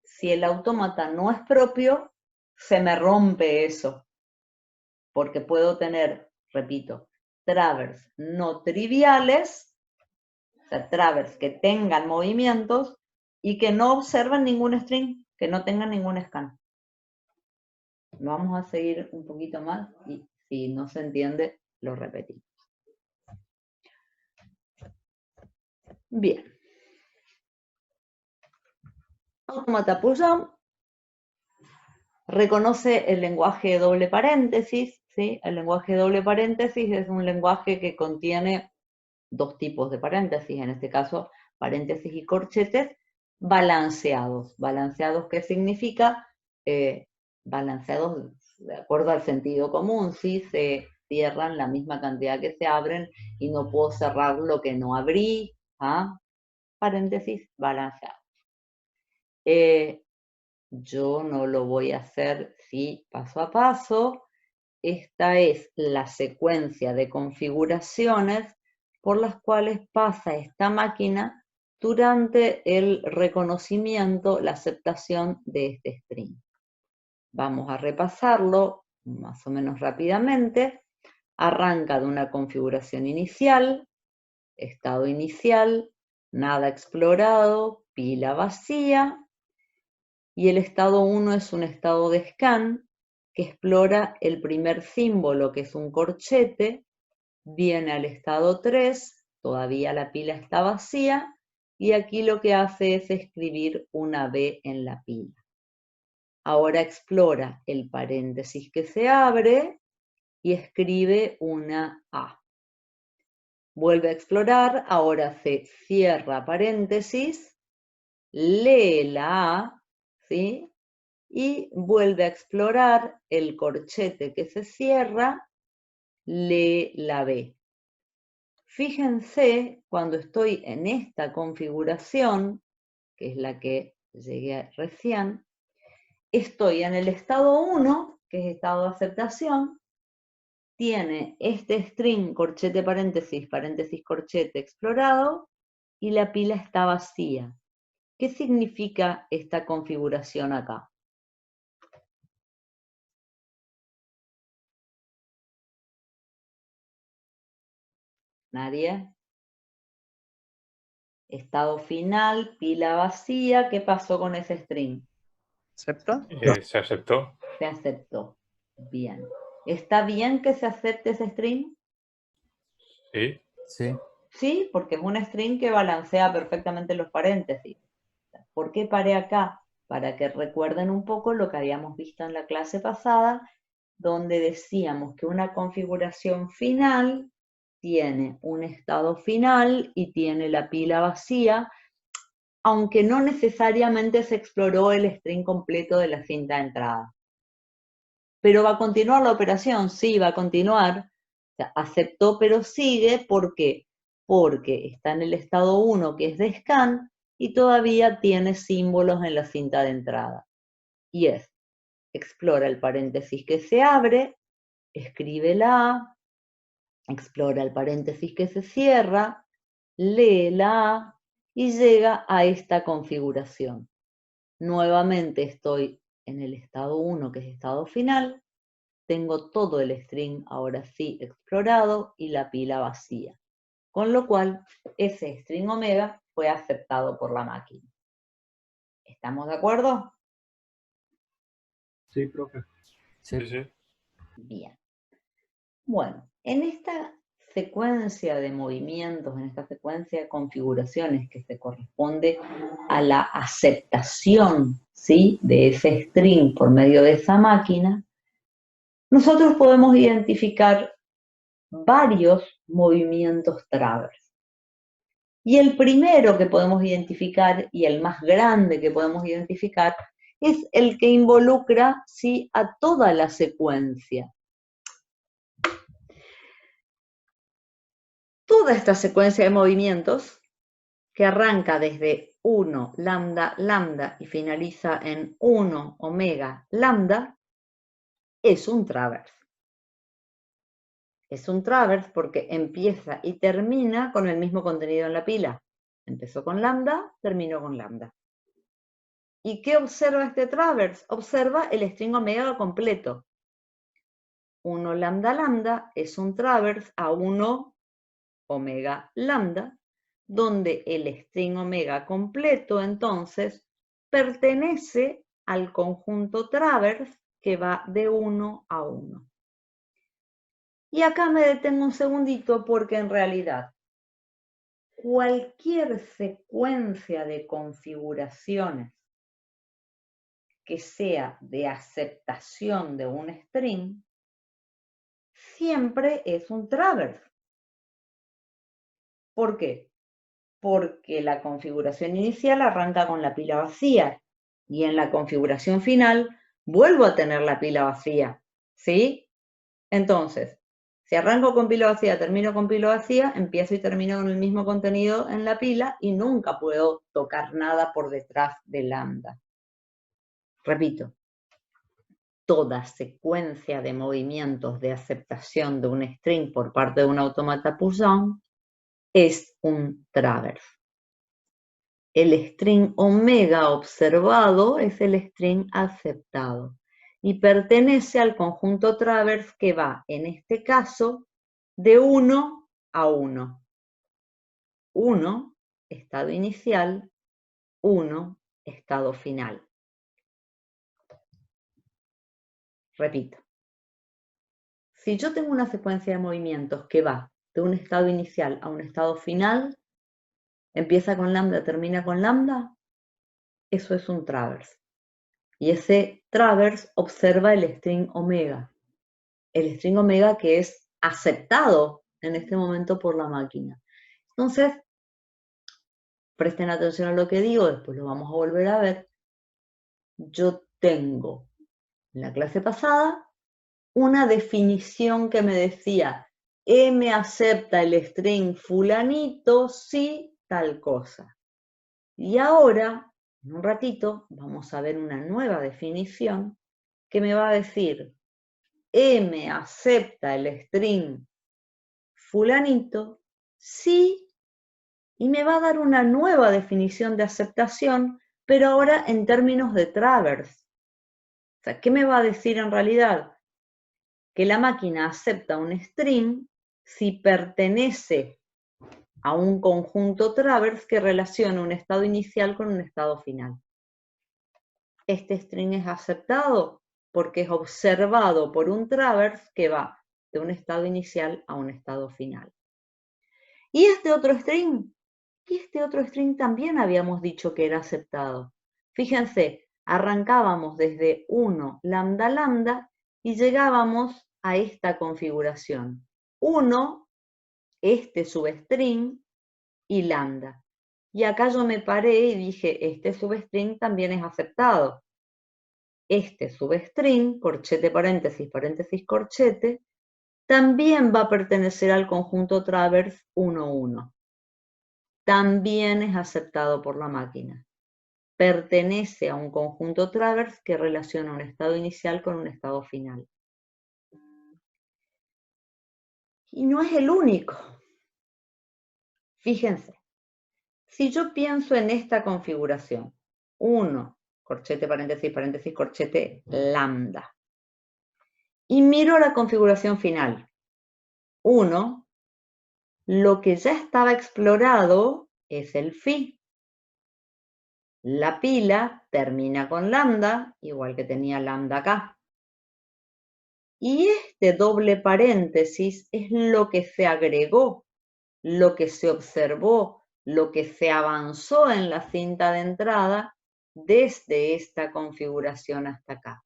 [SPEAKER 1] Si el autómata no es propio, se me rompe eso, porque puedo tener, repito, traverse no triviales, o sea, traverse que tengan movimientos y que no observen ningún string, que no tengan ningún scan. Vamos a seguir un poquito más y si no se entiende, lo repetimos. Bien. Automata pushdown reconoce el lenguaje de doble paréntesis, ¿sí? El lenguaje de doble paréntesis es un lenguaje que contiene 2 tipos de paréntesis, en este caso paréntesis y corchetes, balanceados. ¿Balanceados qué significa? Balanceados de acuerdo al sentido común, ¿sí? Se cierran la misma cantidad que se abren y no puedo cerrar lo que no abrí, ¿ah? Paréntesis balanceados. Yo no lo voy a hacer, sí, paso a paso. Esta es la secuencia de configuraciones por las cuales pasa esta máquina durante el reconocimiento, la aceptación de este string. Vamos a repasarlo más o menos rápidamente. Arranca de una configuración inicial, estado inicial, nada explorado, pila vacía, y el estado 1 es un estado de scan que explora el primer símbolo, que es un corchete, viene al estado 3, todavía la pila está vacía, y aquí lo que hace es escribir una B en la pila. Ahora explora el paréntesis que se abre y escribe una A. Vuelve a explorar, ahora se cierra paréntesis, lee la A, ¿sí? Y vuelve a explorar el corchete que se cierra, lee la B. Fíjense, cuando estoy en esta configuración, que es la que llegué recién, estoy en el estado 1, que es estado de aceptación, tiene este string corchete paréntesis, paréntesis corchete explorado, y la pila está vacía. ¿Qué significa esta configuración acá? ¿Nadie? Estado final, pila vacía, ¿qué pasó con ese string?
[SPEAKER 4] ¿Acepta?
[SPEAKER 5] ¿Se aceptó?
[SPEAKER 1] Se aceptó. Bien. ¿Está bien que se acepte ese string?
[SPEAKER 5] Sí.
[SPEAKER 7] Sí.
[SPEAKER 1] Sí, porque es un string que balancea perfectamente los paréntesis. ¿Por qué paré acá? Para que recuerden un poco lo que habíamos visto en la clase pasada, donde decíamos que una configuración final tiene un estado final y tiene la pila vacía, aunque no necesariamente se exploró el string completo de la cinta de entrada. ¿Pero va a continuar la operación? Sí, va a continuar, O sea, aceptó pero sigue, ¿por qué? Porque está en el estado 1, que es de scan, y todavía tiene símbolos en la cinta de entrada. Y es, explora el paréntesis que se abre, escribe la A, explora el paréntesis que se cierra, lee la A y llega a esta configuración. Nuevamente estoy en el estado 1, que es estado final, tengo todo el string ahora sí explorado y la pila vacía. Con lo cual, ese string omega fue aceptado por la máquina. ¿Estamos de acuerdo?
[SPEAKER 5] Sí, profe.
[SPEAKER 4] Sí.
[SPEAKER 5] Sí, sí.
[SPEAKER 1] Bien. Bueno, en esta secuencia de movimientos, en esta secuencia de configuraciones que se corresponde a la aceptación, ¿sí?, de ese string por medio de esa máquina, nosotros podemos identificar varios movimientos travers. Y el primero que podemos identificar, y el más grande que podemos identificar, es el que involucra, ¿sí?, a toda la secuencia. Toda esta secuencia de movimientos, que arranca desde 1, lambda, lambda, y finaliza en 1, omega, lambda, es un travers. Es un travers porque empieza y termina con el mismo contenido en la pila. Empezó con lambda, terminó con lambda. ¿Y qué observa este travers? Observa el string omega completo. 1 lambda lambda es un travers a 1 omega lambda, donde el string omega completo entonces pertenece al conjunto travers que va de 1 a 1. Y acá me detengo un segundito porque en realidad cualquier secuencia de configuraciones que sea de aceptación de un string siempre es un travers. ¿Por qué? Porque la configuración inicial arranca con la pila vacía y en la configuración final vuelvo a tener la pila vacía, ¿sí? Entonces, si arranco con pila vacía, termino con pila vacía, empiezo y termino con el mismo contenido en la pila y nunca puedo tocar nada por detrás de lambda. Repito, toda secuencia de movimientos de aceptación de un string por parte de un automata pushdown es un travers. El string omega observado es el string aceptado y pertenece al conjunto travers que va, en este caso, de 1 a 1. 1, estado inicial, 1, estado final. Repito, si yo tengo una secuencia de movimientos que va de un estado inicial a un estado final, empieza con lambda, termina con lambda, eso es un travers. Y ese travers observa el string omega. El string omega que es aceptado en este momento por la máquina. Entonces, presten atención a lo que digo, después lo vamos a volver a ver. Yo tengo en la clase pasada una definición que me decía, M acepta el string fulanito si tal cosa. Y ahora, en un ratito, vamos a ver una nueva definición que me va a decir, M acepta el string fulanito si, y me va a dar una nueva definición de aceptación, pero ahora en términos de travers. O sea, ¿qué me va a decir en realidad? Que la máquina acepta un string si pertenece a un conjunto travers que relaciona un estado inicial con un estado final. Este string es aceptado porque es observado por un travers que va de un estado inicial a un estado final. ¿Y este otro string? Y este otro string también habíamos dicho que era aceptado. Fíjense, arrancábamos desde 1 lambda lambda y llegábamos a esta configuración. 1, este substring y lambda. Y acá yo me paré y dije, este substring también es aceptado. Este substring, corchete, paréntesis, paréntesis, corchete, también va a pertenecer al conjunto traverse 1, 1. También es aceptado por la máquina. Pertenece a un conjunto traverse que relaciona un estado inicial con un estado final. Y no es el único. Fíjense, si yo pienso en esta configuración, 1, corchete, paréntesis, paréntesis, corchete, lambda, y miro la configuración final, 1, lo que ya estaba explorado es el phi. La pila termina con lambda, igual que tenía lambda acá. Y este doble paréntesis es lo que se agregó, lo que se observó, lo que se avanzó en la cinta de entrada desde esta configuración hasta acá.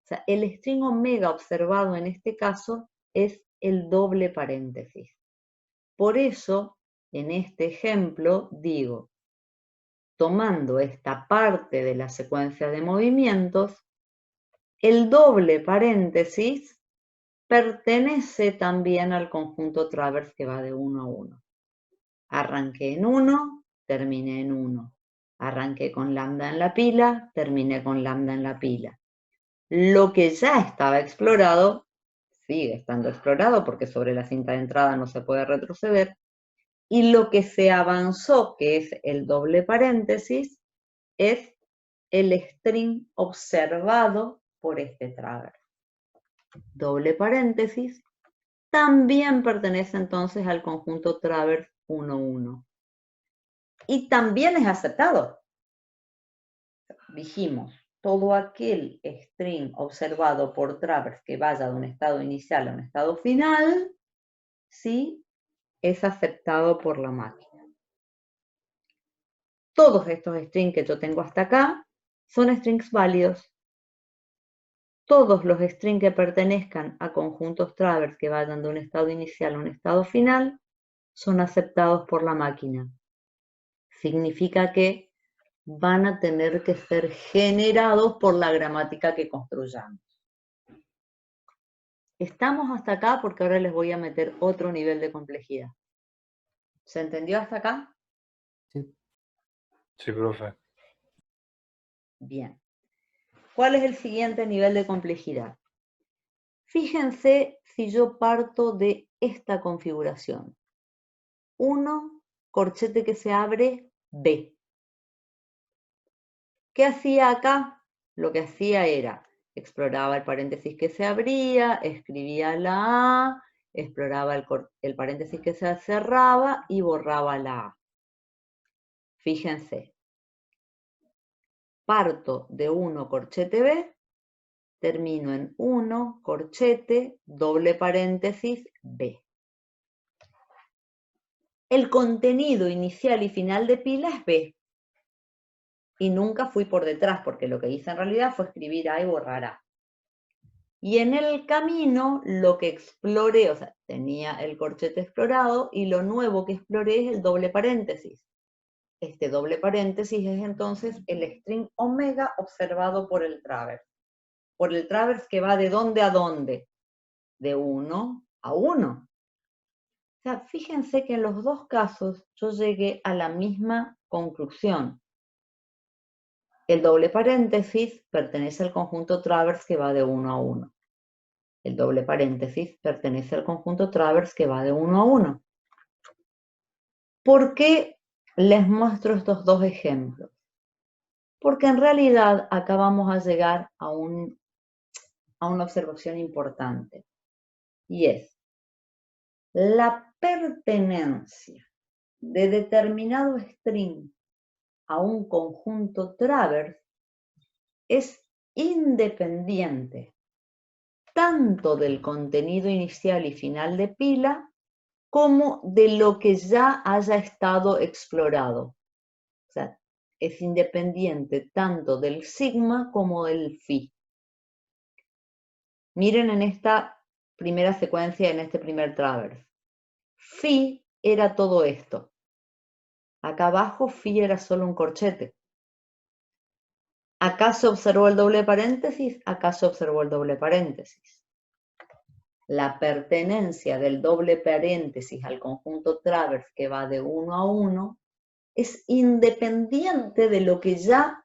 [SPEAKER 1] O sea, el string omega observado en este caso es el doble paréntesis. Por eso, en este ejemplo, digo, tomando esta parte de la secuencia de movimientos, el doble paréntesis pertenece también al conjunto traverse que va de 1 a 1. Arranqué en 1, terminé en 1. Arranqué con lambda en la pila, terminé con lambda en la pila. Lo que ya estaba explorado, sigue estando explorado porque sobre la cinta de entrada no se puede retroceder, y lo que se avanzó, que es el doble paréntesis, es el string observado por este traverse. Doble paréntesis, también pertenece entonces al conjunto traverse 1, 1. Y también es aceptado. Dijimos, todo aquel string observado por traverse que vaya de un estado inicial a un estado final, sí, es aceptado por la máquina. Todos estos strings que yo tengo hasta acá son strings válidos. Todos los strings que pertenezcan a conjuntos traverse que vayan de un estado inicial a un estado final son aceptados por la máquina. Significa que van a tener que ser generados por la gramática que construyamos. Estamos hasta acá porque ahora les voy a meter otro nivel de complejidad. ¿Se entendió hasta acá?
[SPEAKER 5] Sí, profe.
[SPEAKER 1] Bien. ¿Cuál es el siguiente nivel de complejidad? Fíjense si yo parto de esta configuración. 1, corchete que se abre, B. ¿Qué hacía acá? Lo que hacía era, exploraba el paréntesis que se abría, escribía la A, exploraba el paréntesis que se cerraba y borraba la A. Fíjense, parto de 1, corchete B, termino en 1, corchete, doble paréntesis, B. El contenido inicial y final de pila es B. Y nunca fui por detrás, porque lo que hice en realidad fue escribir A y borrar A. Y en el camino lo que exploré, o sea, tenía el corchete explorado y lo nuevo que exploré es el doble paréntesis. Este doble paréntesis es entonces el string omega observado por el traverse. Por el traverse que va de dónde a dónde. De 1 a 1. O sea, fíjense que en los dos casos yo llegué a la misma conclusión. El doble paréntesis pertenece al conjunto traverse que va de 1 a 1. El doble paréntesis pertenece al conjunto traverse que va de 1 a 1. ¿Por qué les muestro estos dos ejemplos? Porque en realidad acá vamos a llegar a una observación importante. Y es, la pertenencia de determinado string a un conjunto traverse es independiente tanto del contenido inicial y final de pila como de lo que ya haya estado explorado. O sea, es independiente tanto del sigma como del phi. Miren en esta primera secuencia, en este primer traverse. Phi era todo esto. Acá abajo phi era solo un corchete. Acá se observó el doble paréntesis, acá se observó el doble paréntesis. la pertenencia del doble paréntesis al conjunto travers que va de 1 a 1 es independiente de lo que ya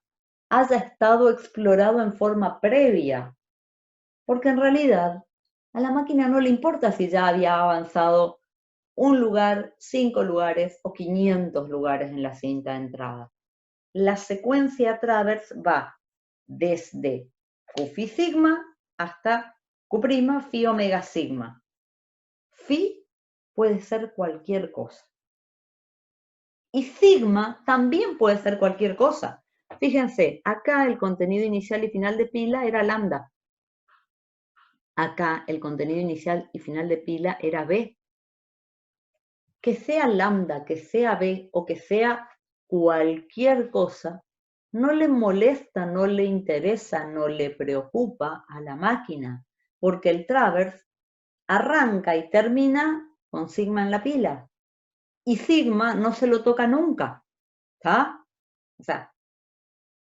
[SPEAKER 1] haya estado explorado en forma previa. Porque en realidad a la máquina no le importa si ya había avanzado un lugar, 5 lugares o 500 lugares en la cinta de entrada. La secuencia travers va desde Q phi sigma hasta Q', phi omega sigma. Phi puede ser cualquier cosa. Y sigma también puede ser cualquier cosa. Fíjense, acá el contenido inicial y final de pila era lambda. Acá el contenido inicial y final de pila era B. Que sea lambda, que sea B o que sea cualquier cosa, no le molesta, no le interesa, no le preocupa a la máquina, porque el travers arranca y termina con sigma en la pila. Y sigma no se lo toca nunca. ¿Está? O sea,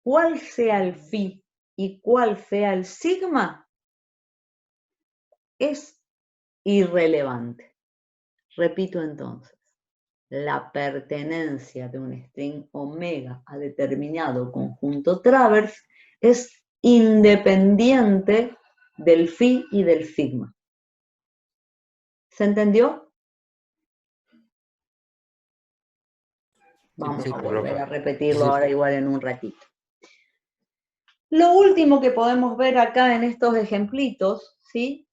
[SPEAKER 1] cuál sea el phi y cuál sea el sigma es irrelevante. Repito entonces, la pertenencia de un string omega a determinado conjunto travers es independiente del phi y del sigma. ¿Se entendió? Vamos a volver a repetirlo ahora igual en un ratito. Lo último que podemos ver acá en estos ejemplitos, ¿sí?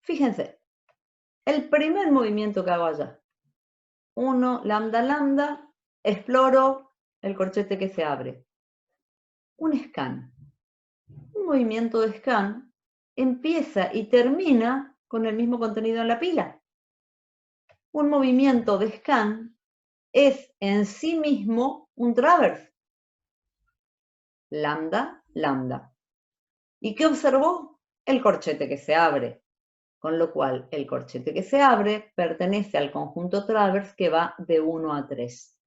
[SPEAKER 1] Fíjense, el primer movimiento que hago allá. 1, lambda, lambda, exploro el corchete que se abre. Un scan. Un movimiento de scan empieza y termina con el mismo contenido en la pila. Un movimiento de scan es en sí mismo un travers. Lambda, lambda. ¿Y qué observó? El corchete que se abre. Con lo cual, el corchete que se abre pertenece al conjunto travers que va de 1 a 3.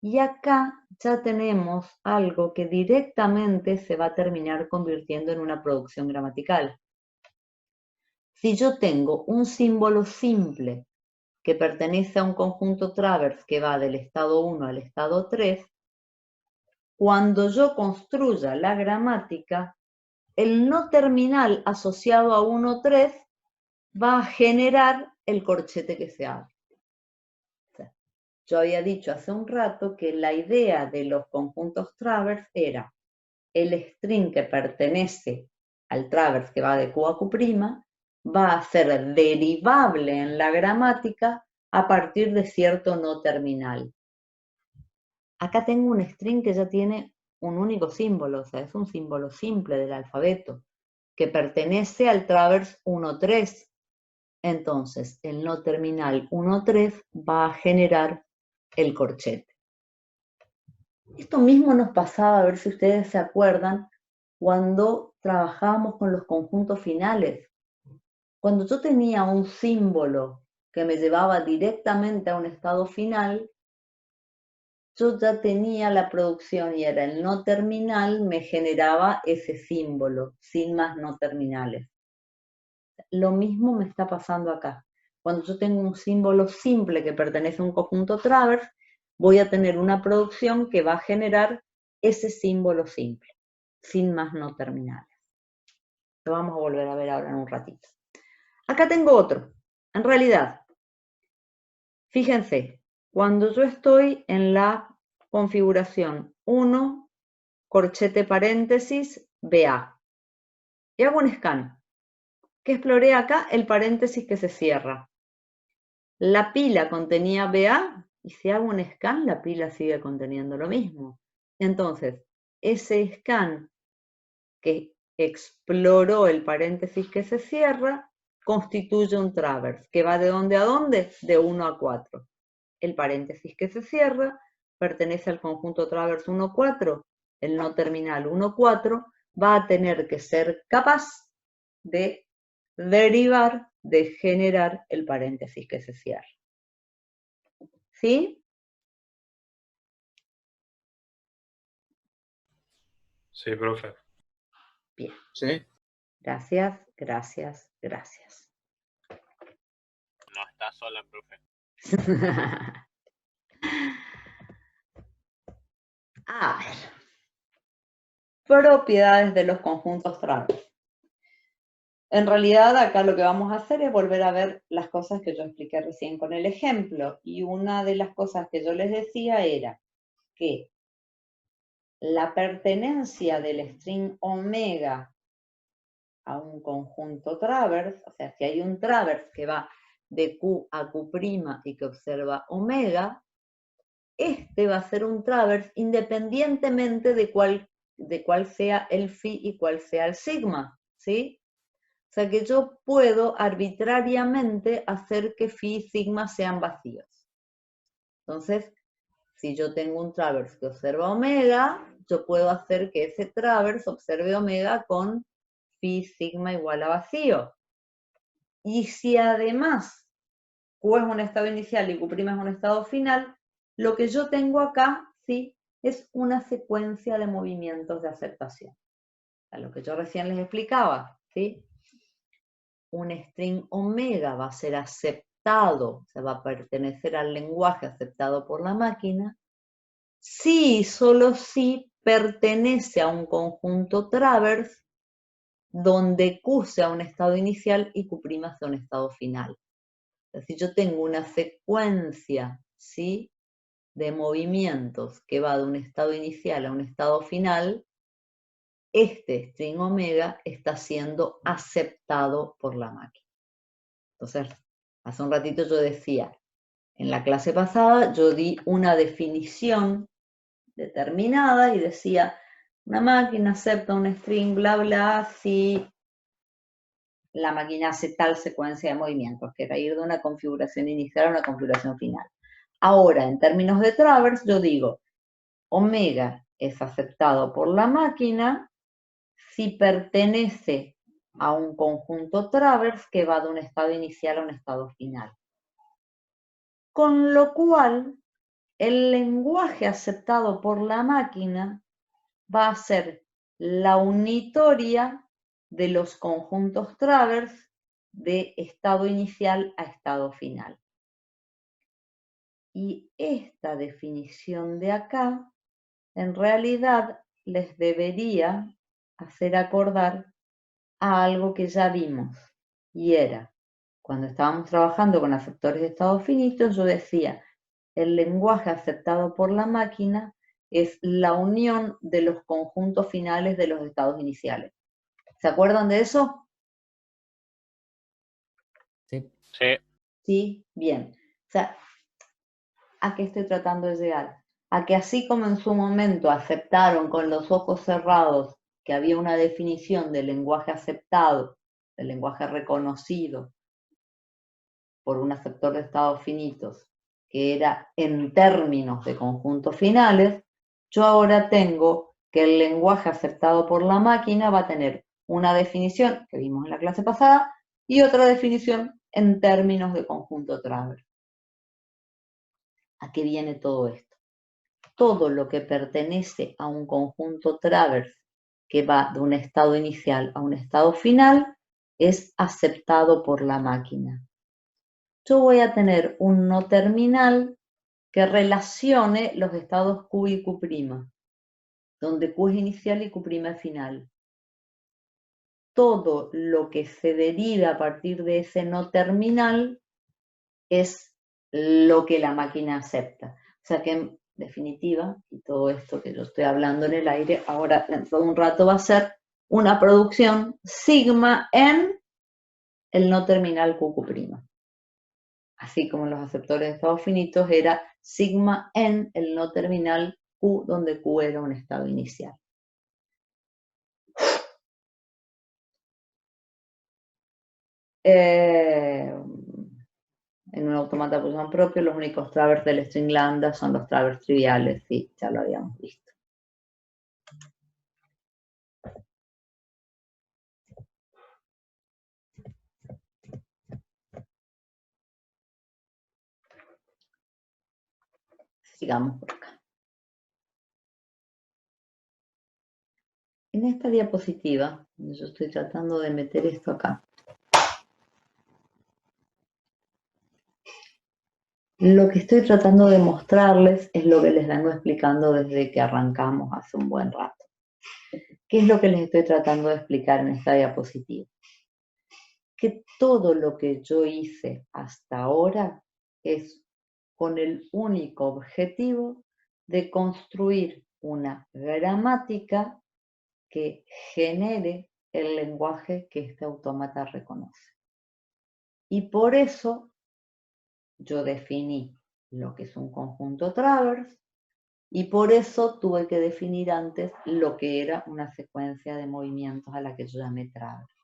[SPEAKER 1] Y acá ya tenemos algo que directamente se va a terminar convirtiendo en una producción gramatical. Si yo tengo un símbolo simple que pertenece a un conjunto travers que va del estado 1 al estado 3, cuando yo construya la gramática, el no terminal asociado a 1, 3 va a generar el corchete que se abre. O sea, yo había dicho hace un rato que la idea de los conjuntos travers era el string que pertenece al travers que va de Q a Q', va a ser derivable en la gramática a partir de cierto no terminal. Acá tengo un string que ya tiene un único símbolo, o sea, es un símbolo simple del alfabeto, que pertenece al travers 1,3. Entonces, el no terminal 1,3 va a generar el corchete. Esto mismo nos pasaba, a ver si ustedes se acuerdan, cuando trabajábamos con los conjuntos finales. Cuando yo tenía un símbolo que me llevaba directamente a un estado final, yo ya tenía la producción y era el no terminal, me generaba ese símbolo, sin más no terminales. Lo mismo me está pasando acá. Cuando yo tengo un símbolo simple que pertenece a un conjunto travers, voy a tener una producción que va a generar ese símbolo simple, sin más no terminales. Lo vamos a volver a ver ahora en un ratito. Acá tengo otro. En realidad, fíjense, cuando yo estoy en la configuración 1, corchete paréntesis, BA, y hago un scan, que exploré acá el paréntesis que se cierra. La pila contenía BA, y si hago un scan, la pila sigue conteniendo lo mismo. Entonces, ese scan que exploró el paréntesis que se cierra, constituye un travers, que va de dónde a dónde, de 1 a 4. El paréntesis que se cierra pertenece al conjunto travers 1,4, el no terminal 1,4 va a tener que ser capaz de derivar, de generar el paréntesis que se cierra. ¿Sí?
[SPEAKER 5] Sí, profe.
[SPEAKER 1] Bien.
[SPEAKER 3] Sí.
[SPEAKER 1] Gracias. Gracias, gracias.
[SPEAKER 6] No está sola, profe.
[SPEAKER 1] A ver. Propiedades de los conjuntos Travers. En realidad acá lo que vamos a hacer es volver a ver las cosas que yo expliqué recién con el ejemplo. Y una de las cosas que yo les decía era que la pertenencia del string omega a un conjunto travers, o sea, si hay un travers que va de Q a Q' y que observa omega, este va a ser un travers independientemente de cuál sea el phi y cuál sea el sigma, ¿sí? O sea que yo puedo arbitrariamente hacer que phi y sigma sean vacíos. Entonces, si yo tengo un travers que observa omega, yo puedo hacer que ese travers observe omega con phi sigma igual a vacío. Y si además Q es un estado inicial y Q' es un estado final, lo que yo tengo acá, ¿sí?, es una secuencia de movimientos de aceptación. A lo que yo recién les explicaba, ¿sí? Un string omega va a ser aceptado, se va a pertenecer al lenguaje aceptado por la máquina, si y solo si pertenece a un conjunto travers donde Q sea un estado inicial y Q' sea un estado final. Si yo tengo una secuencia, ¿sí?, de movimientos que va de un estado inicial a un estado final, este string omega está siendo aceptado por la máquina. Entonces, hace un ratito yo decía, en la clase pasada yo di una definición determinada y decía, una máquina acepta un string bla bla si la máquina hace tal secuencia de movimientos, que era ir de una configuración inicial a una configuración final. Ahora, en términos de travers, yo digo, omega es aceptado por la máquina si pertenece a un conjunto travers que va de un estado inicial a un estado final. Con lo cual, el lenguaje aceptado por la máquina va a ser la unitoria de los conjuntos travers de estado inicial a estado final. Y esta definición de acá, en realidad, les debería hacer acordar a algo que ya vimos, y era, cuando estábamos trabajando con aceptores de estados finitos, yo decía, el lenguaje aceptado por la máquina es la unión de los conjuntos finales de los estados iniciales. ¿Se acuerdan de eso?
[SPEAKER 7] Sí.
[SPEAKER 6] Sí.
[SPEAKER 1] Sí, bien. O sea, ¿a qué estoy tratando de llegar? A que así como en su momento aceptaron con los ojos cerrados que había una definición del lenguaje aceptado, del lenguaje reconocido por un aceptor de estados finitos, que era en términos de conjuntos finales, yo ahora tengo que el lenguaje aceptado por la máquina va a tener una definición que vimos en la clase pasada y otra definición en términos de conjunto travers. ¿A qué viene todo esto? Todo lo que pertenece a un conjunto travers que va de un estado inicial a un estado final es aceptado por la máquina. Yo voy a tener un no terminal que relacione los estados Q y Q', donde Q es inicial y Q' es final. Todo lo que se deriva a partir de ese no terminal es lo que la máquina acepta. O sea que en definitiva, y todo esto que yo estoy hablando en el aire, ahora dentro de un rato va a ser una producción sigma en el no terminal QQ'. Así como los aceptores de estados finitos era sigma en el no terminal Q, donde Q era un estado inicial. En un automata de posición propio, los únicos travers del string lambda son los travers triviales, sí, ya lo habíamos visto. Sigamos por acá. En esta diapositiva, yo estoy tratando de meter esto acá. Lo que estoy tratando de mostrarles es lo que les vengo explicando desde que arrancamos hace un buen rato. ¿Qué es lo que les estoy tratando de explicar en esta diapositiva? Que todo lo que yo hice hasta ahora es con el único objetivo de construir una gramática que genere el lenguaje que este autómata reconoce. Y por eso yo definí lo que es un conjunto traverse y por eso tuve que definir antes lo que era una secuencia de movimientos a la que yo llamé traverse.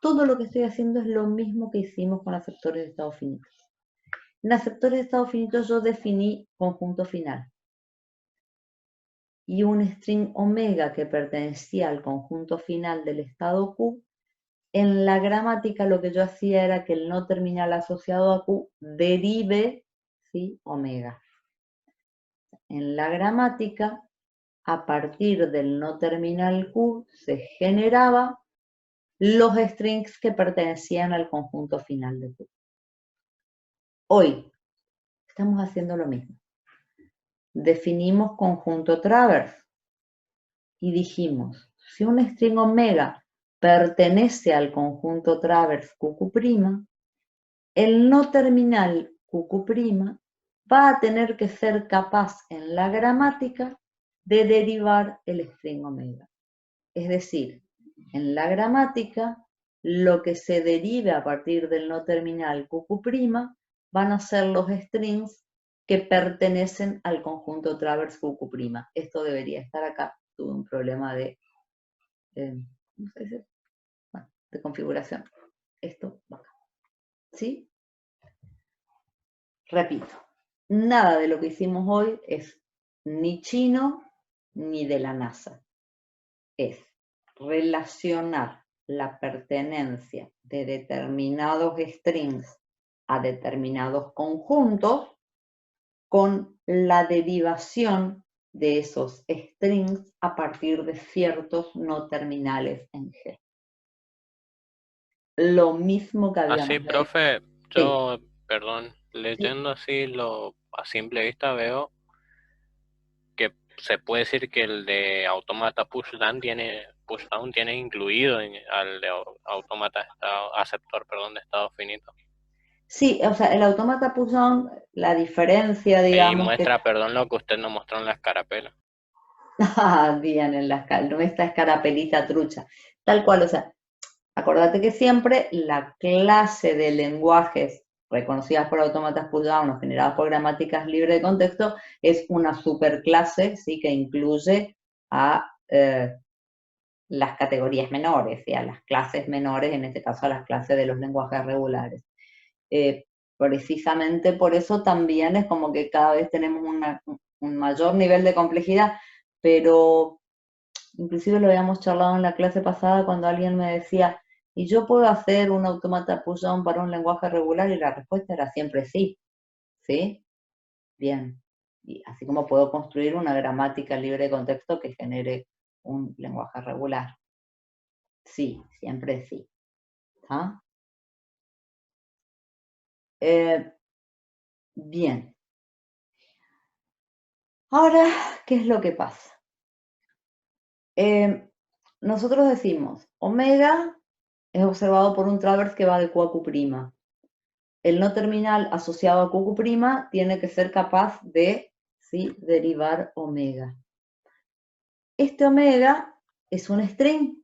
[SPEAKER 1] Todo lo que estoy haciendo es lo mismo que hicimos con aceptores de estado finito. En aceptores de estado finito yo definí conjunto final. Y un string omega que pertenecía al conjunto final del estado Q, en la gramática lo que yo hacía era que el no terminal asociado a Q derive, ¿sí?, omega. En la gramática, a partir del no terminal Q, se generaba los strings que pertenecían al conjunto final de Q. Hoy estamos haciendo lo mismo. Definimos conjunto traverse y dijimos, si un string omega pertenece al conjunto traverse QQ', el no terminal QQ' va a tener que ser capaz en la gramática de derivar el string omega. Es decir, en la gramática, lo que se derive a partir del no terminal QQ' van a ser los strings que pertenecen al conjunto traverse QQ'. Esto debería estar acá. Tuve un problema de, ¿cómo se dice? Bueno, de configuración. Esto va acá. ¿Sí? Repito, nada de lo que hicimos hoy es ni chino ni de la NASA. Es relacionar la pertenencia de determinados strings a determinados conjuntos con la derivación de esos strings a partir de ciertos no terminales en G. Lo mismo que habíamos
[SPEAKER 6] Así,
[SPEAKER 1] hecho.
[SPEAKER 6] profe,
[SPEAKER 1] Sí.
[SPEAKER 6] yo, perdón, leyendo así a simple vista veo que se puede decir que el de automata pushdown tiene incluido al de automata aceptor, perdón, de estado finito.
[SPEAKER 1] Sí, o sea, el automata pushdown, la diferencia,
[SPEAKER 6] Ahí
[SPEAKER 1] digamos,
[SPEAKER 6] muestra, perdón, lo que usted nos mostró en la escarapela.
[SPEAKER 1] bien, en nuestra escarapelita trucha. Tal cual, o sea, acordate que siempre la clase de lenguajes reconocidas por autómatas pushdown o generadas por gramáticas libres de contexto es una superclase, ¿sí?, que incluye a las categorías menores, y a las clases menores, en este caso a las clases de los lenguajes regulares. Precisamente por eso también es como que cada vez tenemos un mayor nivel de complejidad, pero inclusive lo habíamos charlado en la clase pasada cuando alguien me decía, ¿y yo puedo hacer un automata pushdown para un lenguaje regular? Y la respuesta era siempre sí. ¿Sí? Bien. Y así como puedo construir una gramática libre de contexto que genere un lenguaje regular. Sí, siempre sí. ¿Ah? Bien. Ahora, ¿qué es lo que pasa? Nosotros decimos, omega es observado por un traverse que va de Q a Q'. El no terminal asociado a QQ' tiene que ser capaz de, ¿sí?, derivar omega. Este omega es un string.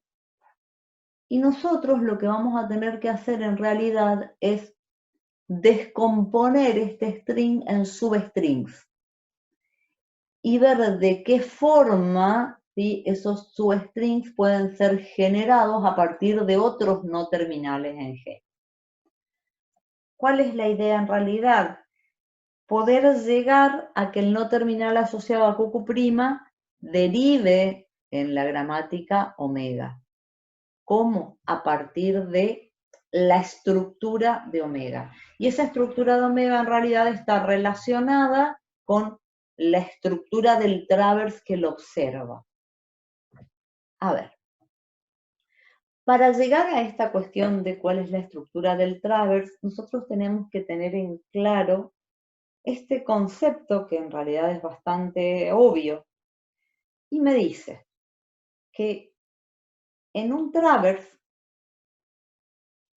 [SPEAKER 1] Y nosotros lo que vamos a tener que hacer en realidad es descomponer este string en substrings y ver de qué forma, ¿sí?, esos substrings pueden ser generados a partir de otros no terminales en G. ¿Cuál es la idea en realidad? Poder llegar a que el no terminal asociado a QQ' derive en la gramática omega. ¿Cómo? A partir de la estructura de omega. Y esa estructura de omega en realidad está relacionada con la estructura del traverse que lo observa. A ver, para llegar a esta cuestión de cuál es la estructura del traverse, nosotros tenemos que tener en claro este concepto que en realidad es bastante obvio. Y me dice que en un traverse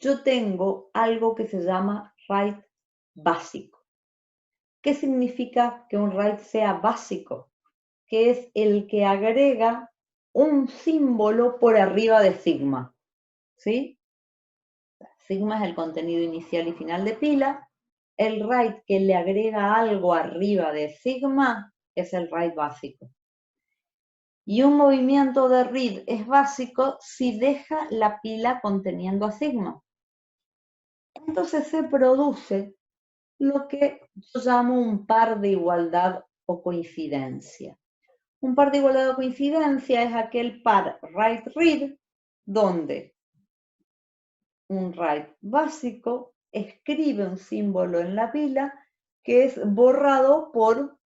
[SPEAKER 1] yo tengo algo que se llama RAID básico. ¿Qué significa que un RAID sea básico? Que es el que agrega un símbolo por arriba de sigma, ¿sí? Sigma es el contenido inicial y final de pila. El RAID que le agrega algo arriba de sigma es el RAID básico. Y un movimiento de read es básico si deja la pila conteniendo a sigma. Entonces se produce lo que yo llamo un par de igualdad o coincidencia. Un par de igualdad o coincidencia es aquel par write-read donde un write básico escribe un símbolo en la pila que es borrado por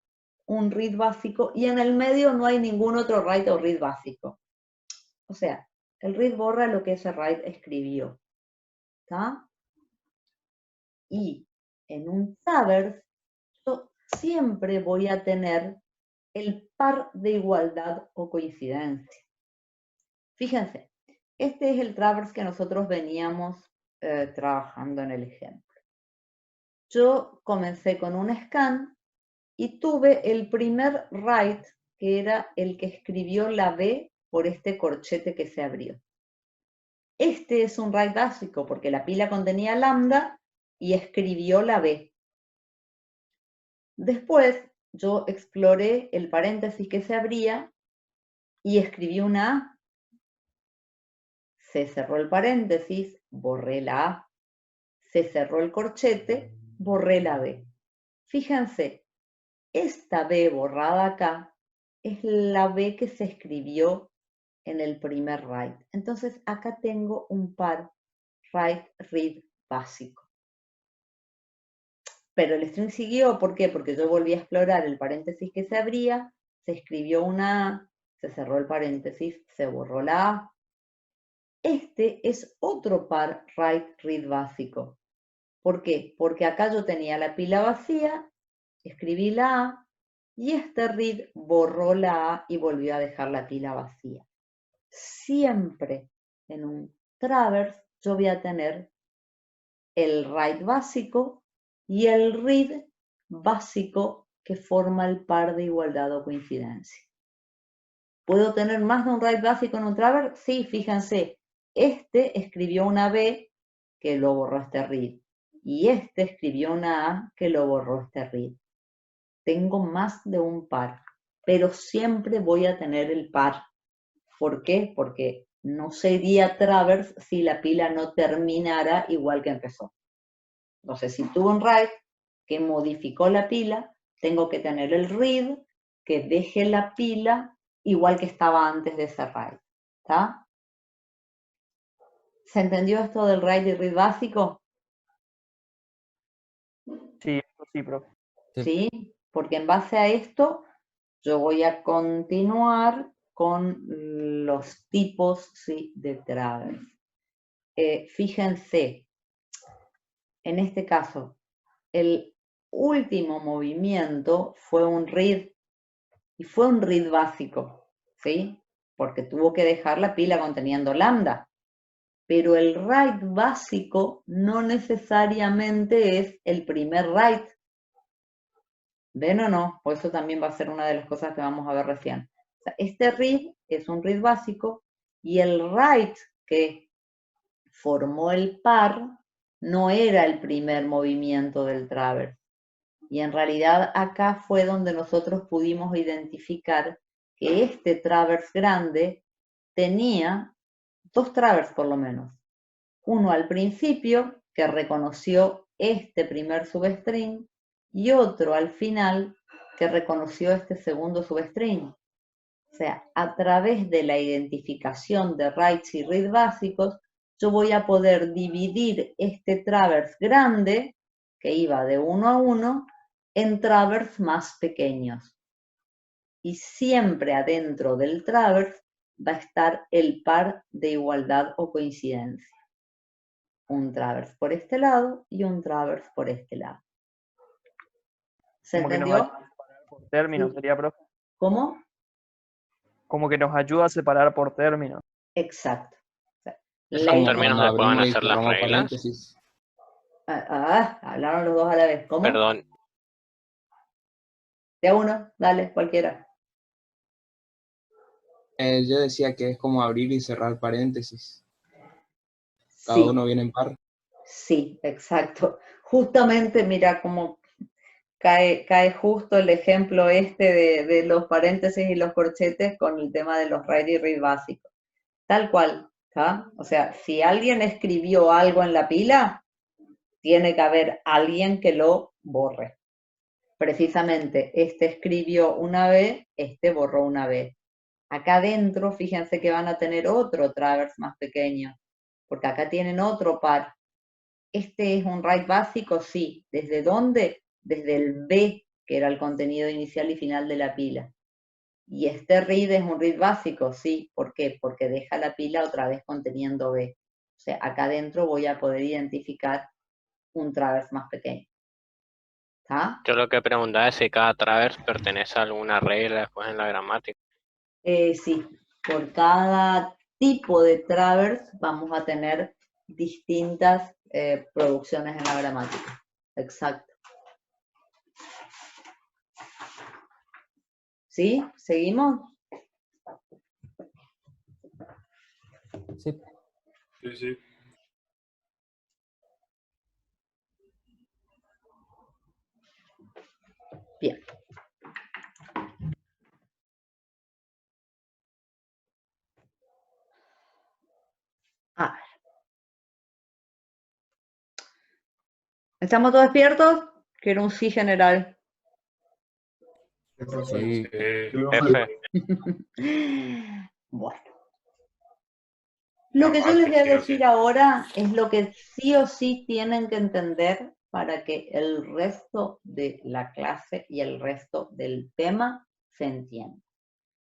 [SPEAKER 1] un read básico y en el medio no hay ningún otro write o read básico. O sea, el read borra lo que ese write escribió. ¿Está? Y en un traverse yo siempre voy a tener el par de igualdad o coincidencia. Fíjense, este es el traverse que nosotros veníamos trabajando en el ejemplo. Yo comencé con un scan y tuve el primer write, que era el que escribió la B por este corchete que se abrió. Este es un write básico porque la pila contenía lambda y escribió la B. Después yo exploré el paréntesis que se abría y escribí una A. Se cerró el paréntesis, borré la A. Se cerró el corchete, borré la B. Fíjense, esta B borrada acá es la B que se escribió en el primer write. Entonces acá tengo un par write-read básico. Pero el string siguió, ¿por qué? Porque yo volví a explorar el paréntesis que se abría, se escribió una A, se cerró el paréntesis, se borró la A. Este es otro par write-read básico. ¿Por qué? Porque acá yo tenía la pila vacía, escribí la A, y este read borró la A y volvió a dejar la pila vacía. Siempre en un traverse yo voy a tener el write básico y el read básico que forma el par de igualdad o coincidencia. ¿Puedo tener más de un write básico en un traverse? Sí, fíjense, este escribió una B que lo borró este read y este escribió una A que lo borró este read. Tengo más de un par, pero siempre voy a tener el par. ¿Por qué? Porque no sería traverse si la pila no terminara igual que empezó. Entonces, si tuve un write que modificó la pila, tengo que tener el read que deje la pila igual que estaba antes de ese write. ¿Está? ¿Se entendió esto del write y read básico?
[SPEAKER 4] Sí, sí, profe.
[SPEAKER 1] ¿Sí? Porque en base a esto yo voy a continuar con los tipos, ¿sí?, de traverse. Fíjense, en este caso, el último movimiento fue un read, y fue un read básico, ¿sí? Porque tuvo que dejar la pila conteniendo lambda. Pero el write básico no necesariamente es el primer write. ¿Ven o no? Por eso también va a ser una de las cosas que vamos a ver recién. O sea, este read es un read básico y el write que formó el par no era el primer movimiento del traverse. Y en realidad acá fue donde nosotros pudimos identificar que este traverse grande tenía dos traverse por lo menos. Uno al principio, que reconoció este primer substring, y otro al final, que reconoció este segundo substring. O sea, a través de la identificación de writes y read básicos, yo voy a poder dividir este traverse grande, que iba de 1 a 1, en traverse más pequeños. Y siempre adentro del traverse va a estar el par de igualdad o coincidencia. Un traverse por este lado y un traverse por este lado. ¿Se
[SPEAKER 4] Como que nos
[SPEAKER 1] entendió?
[SPEAKER 4] ayuda a separar por términos,
[SPEAKER 1] Sí.
[SPEAKER 4] sería, profe.
[SPEAKER 1] ¿Cómo?
[SPEAKER 4] Como que nos ayuda a separar por términos.
[SPEAKER 1] Exacto. O sea,
[SPEAKER 6] ¿Esos
[SPEAKER 3] Como
[SPEAKER 6] términos
[SPEAKER 3] cuando
[SPEAKER 6] después van a
[SPEAKER 3] abrimos y
[SPEAKER 6] ser las
[SPEAKER 3] cerramos
[SPEAKER 6] reglas?
[SPEAKER 3] paréntesis.
[SPEAKER 1] Hablaron los dos a la vez. ¿Cómo?
[SPEAKER 6] Perdón,
[SPEAKER 1] De a uno, dale, cualquiera.
[SPEAKER 3] Yo decía que es como abrir y cerrar paréntesis. Cada
[SPEAKER 1] Sí,
[SPEAKER 3] uno viene en par.
[SPEAKER 1] sí, exacto. Justamente, mira cómo cae justo el ejemplo este de los paréntesis y los corchetes con el tema de los write y read básicos. Tal cual, ¿tá? O sea, si alguien escribió algo en la pila, tiene que haber alguien que lo borre. Precisamente, este escribió una vez, este borró una vez. Acá adentro, fíjense que van a tener otro traverse más pequeño, porque acá tienen otro par. Este es un write básico, sí. ¿Desde dónde? Desde el B, que era el contenido inicial y final de la pila. Y este read es un read básico, sí. ¿Por qué? Porque deja la pila otra vez conteniendo B. O sea, acá adentro voy a poder identificar un traverse más pequeño. ¿Está?
[SPEAKER 6] yo lo que preguntaba es si cada traverse pertenece a alguna regla después en la gramática.
[SPEAKER 1] Sí, por cada tipo de traverse vamos a tener distintas producciones en la gramática. Exacto. ¿Sí? ¿Seguimos?
[SPEAKER 7] Sí.
[SPEAKER 5] Sí, sí.
[SPEAKER 1] Bien. A ver. ¿Estamos todos despiertos? Quiero un sí general.
[SPEAKER 7] Sí.
[SPEAKER 6] F,
[SPEAKER 1] Bueno. Lo que yo les voy a decir ahora es lo que sí o sí tienen que entender para que el resto de la clase y el resto del tema se entienda.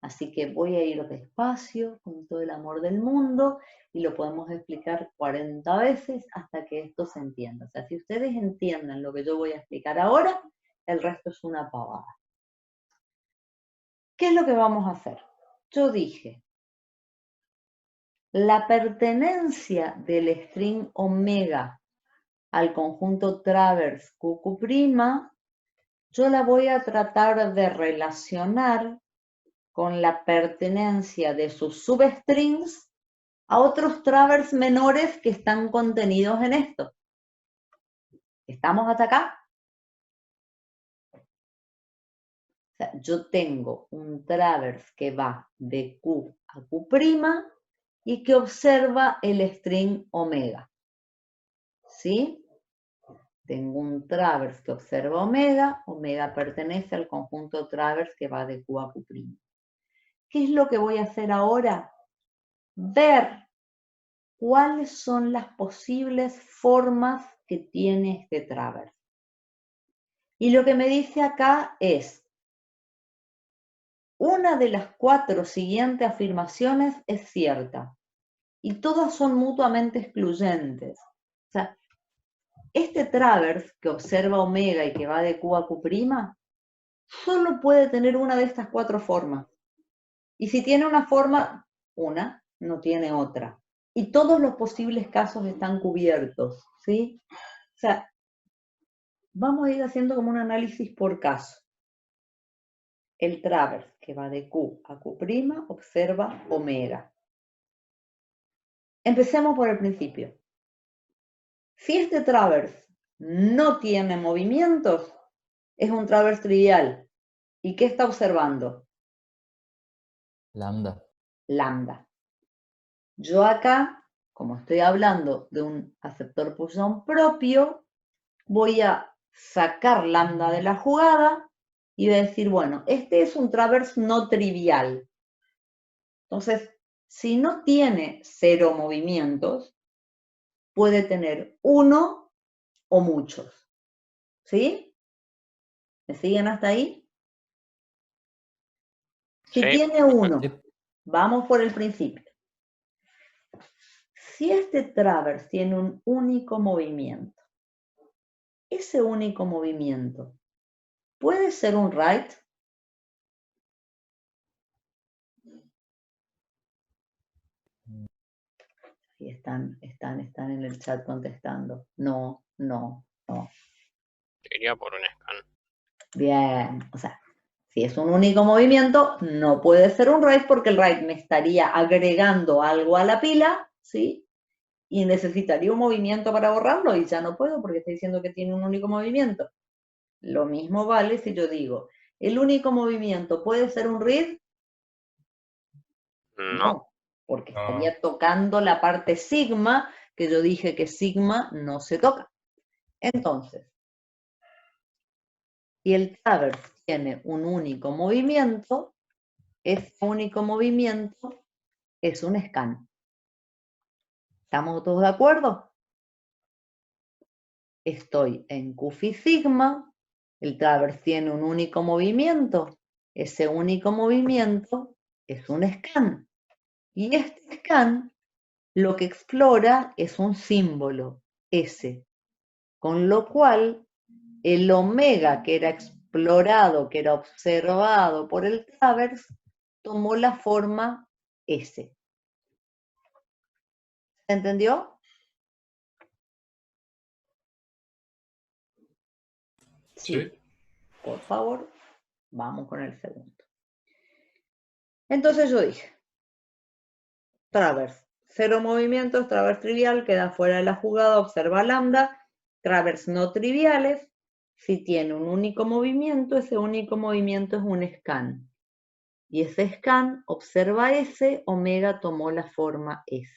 [SPEAKER 1] Así que voy a ir despacio, con todo el amor del mundo, y lo podemos explicar 40 veces hasta que esto se entienda. O sea, si ustedes entienden lo que yo voy a explicar ahora, el resto es una pavada. ¿Qué es lo que vamos a hacer? Yo dije, la pertenencia del string omega al conjunto traverse QQ', yo la voy a tratar de relacionar con la pertenencia de sus substrings a otros traverse menores que están contenidos en esto. ¿Estamos hasta acá? O sea, yo tengo un traverse que va de Q a Q' y que observa el string omega. ¿Sí? Tengo un traverse que observa omega, omega pertenece al conjunto traverse que va de Q a Q'. ¿Qué es lo que voy a hacer ahora? Ver cuáles son las posibles formas que tiene este traverse. Y lo que me dice acá es, una de las 4 siguientes afirmaciones es cierta y todas son mutuamente excluyentes. O sea, este traverse que observa omega y que va de Q a Q' solo puede tener una de estas 4 formas. Y si tiene una forma, una, no tiene otra. Y todos los posibles casos están cubiertos, ¿sí? O sea, vamos a ir haciendo como un análisis por caso. El traverse que va de Q a Q' observa omega. Empecemos por el principio. Si este traverse no tiene movimientos, es un traverse trivial. ¿Y qué está observando?
[SPEAKER 7] Lambda.
[SPEAKER 1] Lambda. Yo acá, como estoy hablando de un aceptor push-down propio, voy a sacar lambda de la jugada y voy a decir, bueno, este es un traverse no trivial. Entonces, si no tiene 0 movimientos, puede tener 1 o muchos. ¿Sí? ¿Me siguen hasta ahí? Si
[SPEAKER 6] sí,
[SPEAKER 1] tiene 1, Vamos por el principio. Si este traverse tiene un único movimiento, ese único movimiento puede ser un right. Y están en el chat contestando. No, no, no.
[SPEAKER 6] Iría por un scan.
[SPEAKER 1] Bien, o sea, si es un único movimiento, no puede ser un write porque el write me estaría agregando algo a la pila, ¿sí? Y necesitaría un movimiento para borrarlo y ya no puedo porque está diciendo que tiene un único movimiento. Lo mismo vale si yo digo, ¿el único movimiento puede ser un read?
[SPEAKER 6] No.
[SPEAKER 1] Porque
[SPEAKER 5] No.
[SPEAKER 1] estaría tocando la parte sigma, que yo dije que sigma no se toca. Entonces, si el traverse tiene un único movimiento, ese único movimiento es un scan. ¿Estamos todos de acuerdo? Estoy en Q phi sigma, el traverse tiene un único movimiento, ese único movimiento es un scan. Y este scan lo que explora es un símbolo, S, con lo cual el omega que era explorado, que era observado por el traverse, tomó la forma S. ¿Se entendió?
[SPEAKER 5] Sí.
[SPEAKER 1] Por favor, vamos con el segundo. Entonces yo dije, traverse, 0 movimientos, traverse trivial, queda fuera de la jugada, observa lambda, traverse no triviales, si tiene un único movimiento, ese único movimiento es un scan. Y ese scan observa S, omega tomó la forma S.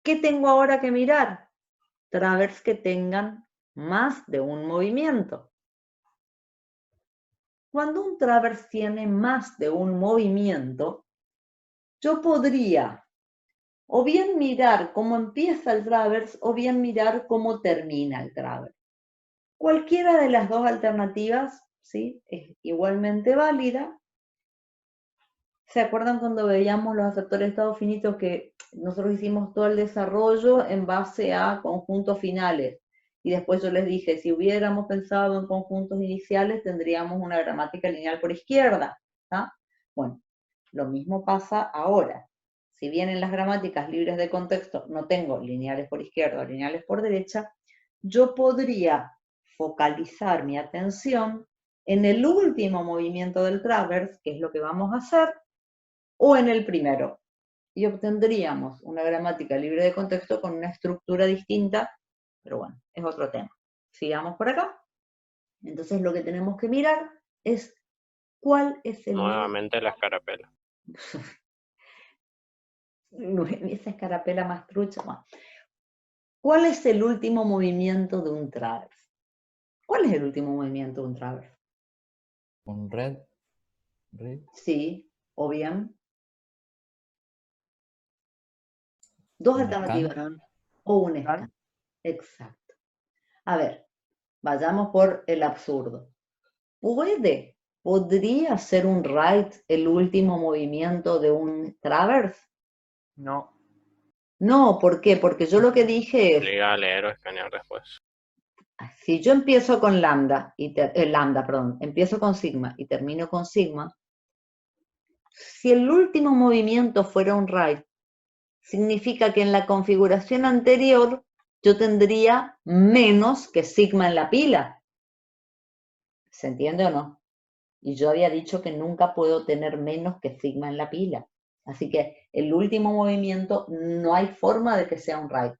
[SPEAKER 1] ¿Qué tengo ahora que mirar? Traverse que tengan más de un movimiento. Cuando un traverse tiene más de un movimiento, yo podría o bien mirar cómo empieza el traverse o bien mirar cómo termina el traverse. Cualquiera de las dos alternativas, ¿sí?, es igualmente válida. ¿Se acuerdan cuando veíamos los aceptores de estado finitos que nosotros hicimos todo el desarrollo en base a conjuntos finales? Y después yo les dije, si hubiéramos pensado en conjuntos iniciales, tendríamos una gramática lineal por izquierda. ¿Tá? Bueno, lo mismo pasa ahora. Si bien en las gramáticas libres de contexto no tengo lineales por izquierda o lineales por derecha, yo podría focalizar mi atención en el último movimiento del traverse, que es lo que vamos a hacer, o en el primero. Y obtendríamos una gramática libre de contexto con una estructura distinta, pero bueno, es otro tema. Sigamos por acá. Entonces lo que tenemos que mirar es cuál es el...
[SPEAKER 6] Nuevamente la escarapela.
[SPEAKER 1] Esa escarapela más trucha. Bueno. ¿Cuál es el último movimiento de un traverse? ¿Cuál es el último movimiento de un traverse?
[SPEAKER 7] Un red.
[SPEAKER 1] Sí, o bien. Dos
[SPEAKER 7] Un
[SPEAKER 1] alternativas.
[SPEAKER 7] scan.
[SPEAKER 1] O un scan. Exacto. A ver, vayamos por el absurdo. ¿Podría ser un write el último movimiento de un traverse?
[SPEAKER 4] No.
[SPEAKER 1] No, ¿por qué? Porque yo lo que dije es,
[SPEAKER 6] Obliga a leer o escanear después.
[SPEAKER 1] si yo empiezo con lambda, empiezo con sigma y termino con sigma, si el último movimiento fuera un write, significa que en la configuración anterior yo tendría menos que sigma en la pila. ¿Se entiende o no? Y yo había dicho que nunca puedo tener menos que sigma en la pila. Así que el último movimiento no hay forma de que sea un write.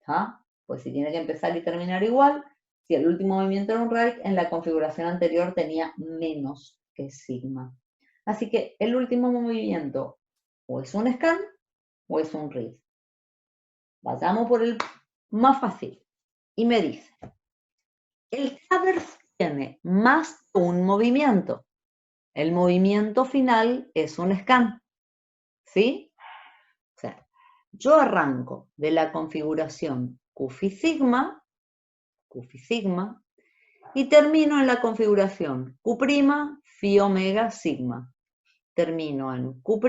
[SPEAKER 1] ¿Ah? Pues si tiene que empezar y terminar igual, si el último movimiento era un write, en la configuración anterior tenía menos que sigma. Así que el último movimiento o es un scan o es un read. Vayamos por el más fácil. Y me dice, el traverse tiene más de un movimiento. El movimiento final es un scan. ¿Sí? O sea, yo arranco de la configuración Q phi sigma, y termino en la configuración Q' phi omega sigma. termino en Q',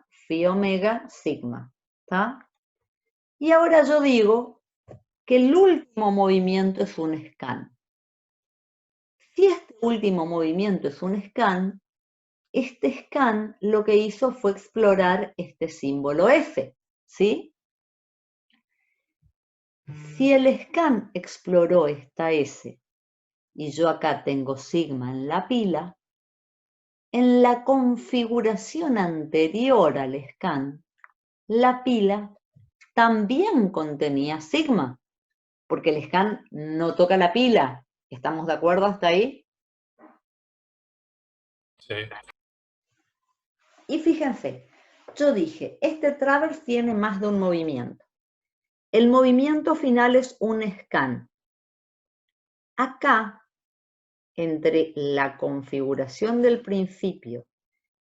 [SPEAKER 1] phi omega, sigma. ¿Está? Y ahora yo digo que el último movimiento es un scan. Si este último movimiento es un scan, este scan lo que hizo fue explorar este símbolo F, ¿sí? Si el scan exploró esta S y yo acá tengo sigma en la pila, en la configuración anterior al scan, la pila también contenía sigma, porque el scan no toca la pila. ¿Estamos de acuerdo hasta ahí?
[SPEAKER 5] Sí.
[SPEAKER 1] Y fíjense, yo dije, este traverse tiene más de un movimiento. El movimiento final es un scan. Acá, entre la configuración del principio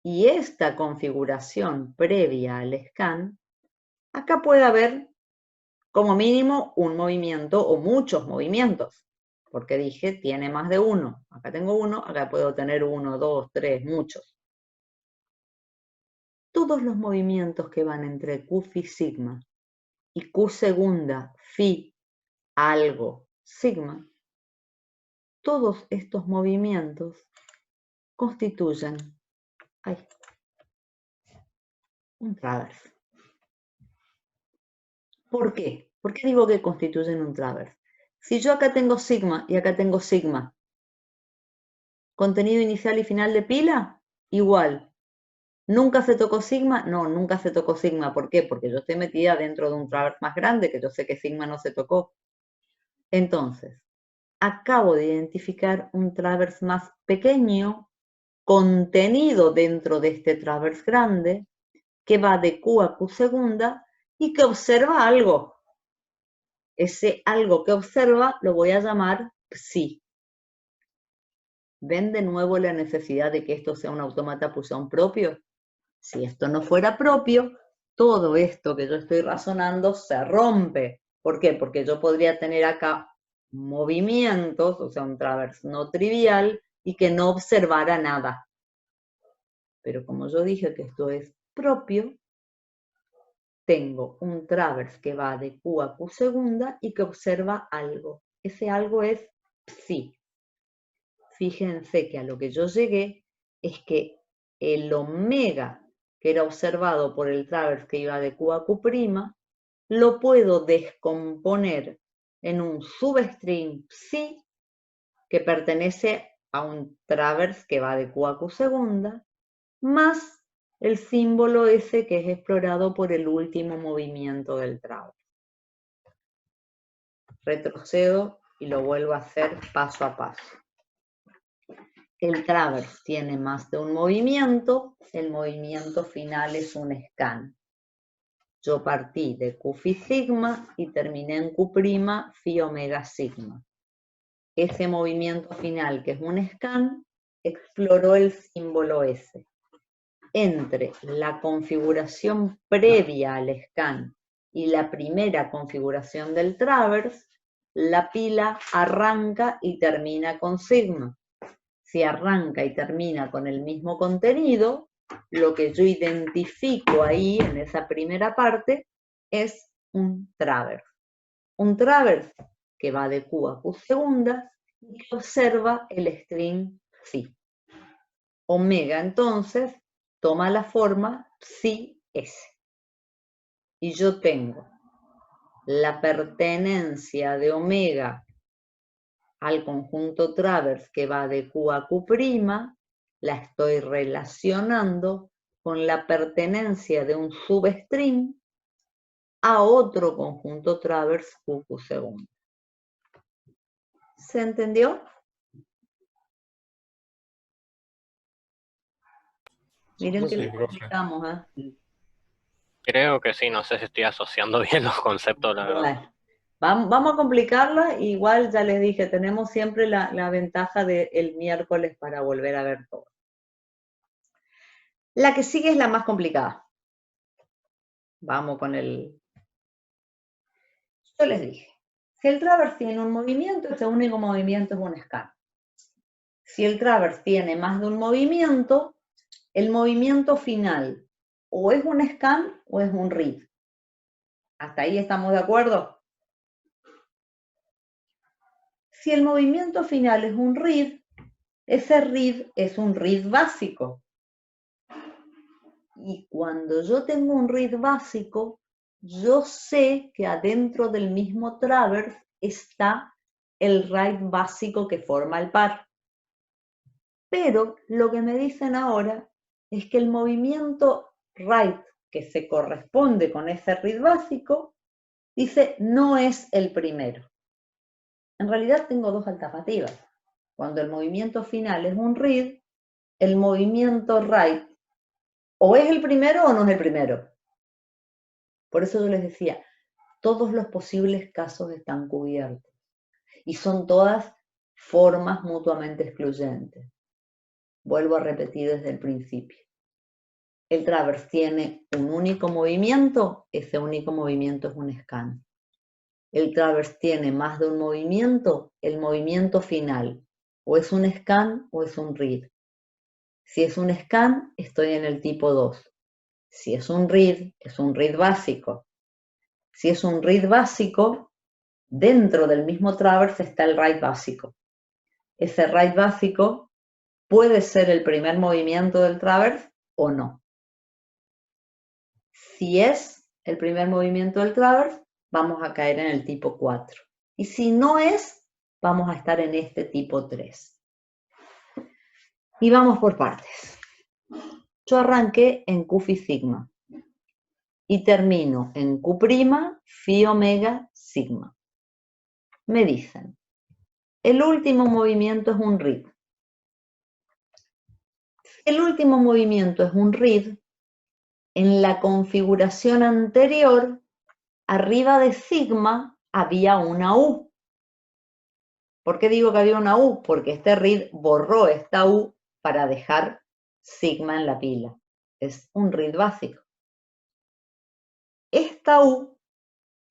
[SPEAKER 1] y esta configuración previa al scan, acá puede haber como mínimo un movimiento o muchos movimientos, porque dije tiene más de uno. Acá tengo uno, acá puedo tener 1, 2, 3, muchos. Todos los movimientos que van entre Q phi sigma y Q segunda phi algo sigma, todos estos movimientos constituyen un traverse. ¿Por qué? ¿Por qué digo que constituyen un traverse? Si yo acá tengo sigma y acá tengo sigma, contenido inicial y final de pila, igual. ¿Nunca se tocó sigma? No, nunca se tocó sigma. ¿Por qué? Porque yo estoy metida dentro de un traverse más grande, que yo sé que sigma no se tocó. Entonces, acabo de identificar un traverse más pequeño, contenido dentro de este traverse grande, que va de Q a Q segunda y que observa algo. Ese algo que observa lo voy a llamar psi. ¿Ven de nuevo la necesidad de que esto sea un autómata Poisson propio? Si esto no fuera propio, todo esto que yo estoy razonando se rompe. ¿Por qué? Porque yo podría tener acá movimientos, o sea, un traverse no trivial, y que no observara nada. Pero como yo dije que esto es propio, tengo un traverse que va de Q a Q segunda y que observa algo. Ese algo es psi. Fíjense que a lo que yo llegué es que el omega que era observado por el traverse que iba de Q a Q', lo puedo descomponer en un substring psi que pertenece a un traverse que va de Q a Q segunda, más el símbolo S que es explorado por el último movimiento del traverse. Retrocedo y lo vuelvo a hacer paso a paso. El traverse tiene más de un movimiento, el movimiento final es un scan. Yo partí de Q phi sigma y terminé en Q' phi omega sigma. Ese movimiento final, que es un scan, exploró el símbolo S. Entre la configuración previa al scan y la primera configuración del traverse, la pila arranca y termina con sigma. Si arranca y termina con el mismo contenido, lo que yo identifico ahí en esa primera parte es un traverse. Un traverse que va de Q a Q segunda y que observa el string psi. Omega entonces toma la forma psi S. Y yo tengo la pertenencia de omega al conjunto traverse que va de Q a Q', la estoy relacionando con la pertenencia de un substring a otro conjunto traverse QQ segundo. ¿Se entendió? Miren que le complicamos, ¿eh?
[SPEAKER 6] Creo que sí, no sé si estoy asociando bien los conceptos, la verdad.
[SPEAKER 1] Bueno, vamos a complicarla, igual ya les dije, tenemos siempre la ventaja del miércoles para volver a ver todo. La que sigue es la más complicada. Vamos con el... Yo les dije, si el traverse tiene un movimiento, ese único movimiento es un scan. Si el traverse tiene más de un movimiento, el movimiento final o es un scan o es un read. ¿Hasta ahí estamos de acuerdo? Si el movimiento final es un read, ese read es un read básico. Y cuando yo tengo un read básico, yo sé que adentro del mismo traverse está el write básico que forma el par. Pero lo que me dicen ahora es que el movimiento write que se corresponde con ese read básico, dice no es el primero. En realidad tengo dos alternativas. Cuando el movimiento final es un read, el movimiento write o es el primero o no es el primero. Por eso yo les decía, todos los posibles casos están cubiertos y son todas formas mutuamente excluyentes. Vuelvo a repetir desde el principio. El traverse tiene un único movimiento, ese único movimiento es un scan. El traverse tiene más de un movimiento, el movimiento final o es un scan o es un read. Si es un scan, estoy en el tipo 2. Si es un read básico. Si es un read básico, dentro del mismo traverse está el write básico. Ese write básico puede ser el primer movimiento del traverse o no. Si es el primer movimiento del traverse, vamos a caer en el tipo 4. Y si no es, vamos a estar en este tipo 3. Y vamos por partes. Yo arranqué en Q phi sigma y termino en Q', phi omega, sigma. Me dicen, el último movimiento es un read. El último movimiento es un read. En la configuración anterior, arriba de sigma había una U. ¿Por qué digo que había una U? Porque este read borró esta U para dejar sigma en la pila. Es un read básico. Esta U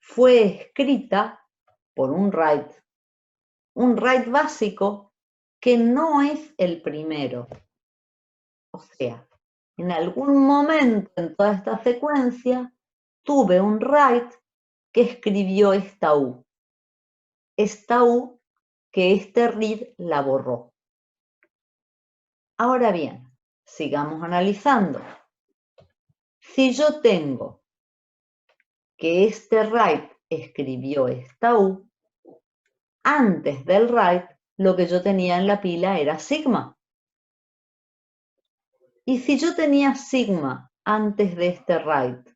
[SPEAKER 1] fue escrita por un write básico que no es el primero. O sea, en algún momento en toda esta secuencia tuve un write que escribió esta U. Esta U que este read la borró. Ahora bien, sigamos analizando. Si yo tengo que este write escribió esta U, antes del write lo que yo tenía en la pila era sigma. Y si yo tenía sigma antes de este write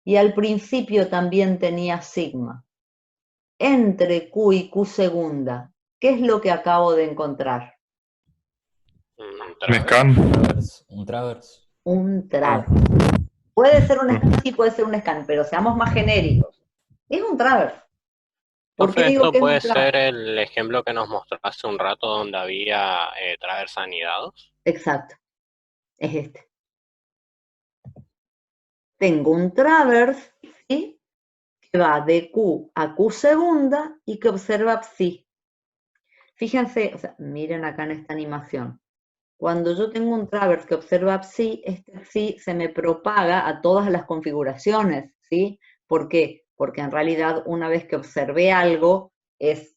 [SPEAKER 1] y al principio también tenía sigma, entre Q y Q segunda, ¿qué es lo que acabo de encontrar?
[SPEAKER 5] Un scan.
[SPEAKER 7] Un traverse.
[SPEAKER 1] Un traverse. Puede ser un scan, sí puede ser un scan, pero seamos más genéricos. Es un traverse. ¿Por qué
[SPEAKER 6] Profe,
[SPEAKER 1] digo
[SPEAKER 6] esto
[SPEAKER 1] que es
[SPEAKER 6] puede
[SPEAKER 1] un traverse?
[SPEAKER 6] ser el ejemplo que nos mostró hace un rato donde había traverse anidados.
[SPEAKER 1] Exacto, es este. Tengo un traverse, ¿sí?, que va de Q a Q segunda y que observa psi. Fíjense, o sea, miren acá en esta animación. Cuando yo tengo un traverse que observa psi, este psi se me propaga a todas las configuraciones, ¿sí? ¿Por qué? Porque en realidad una vez que observé algo, es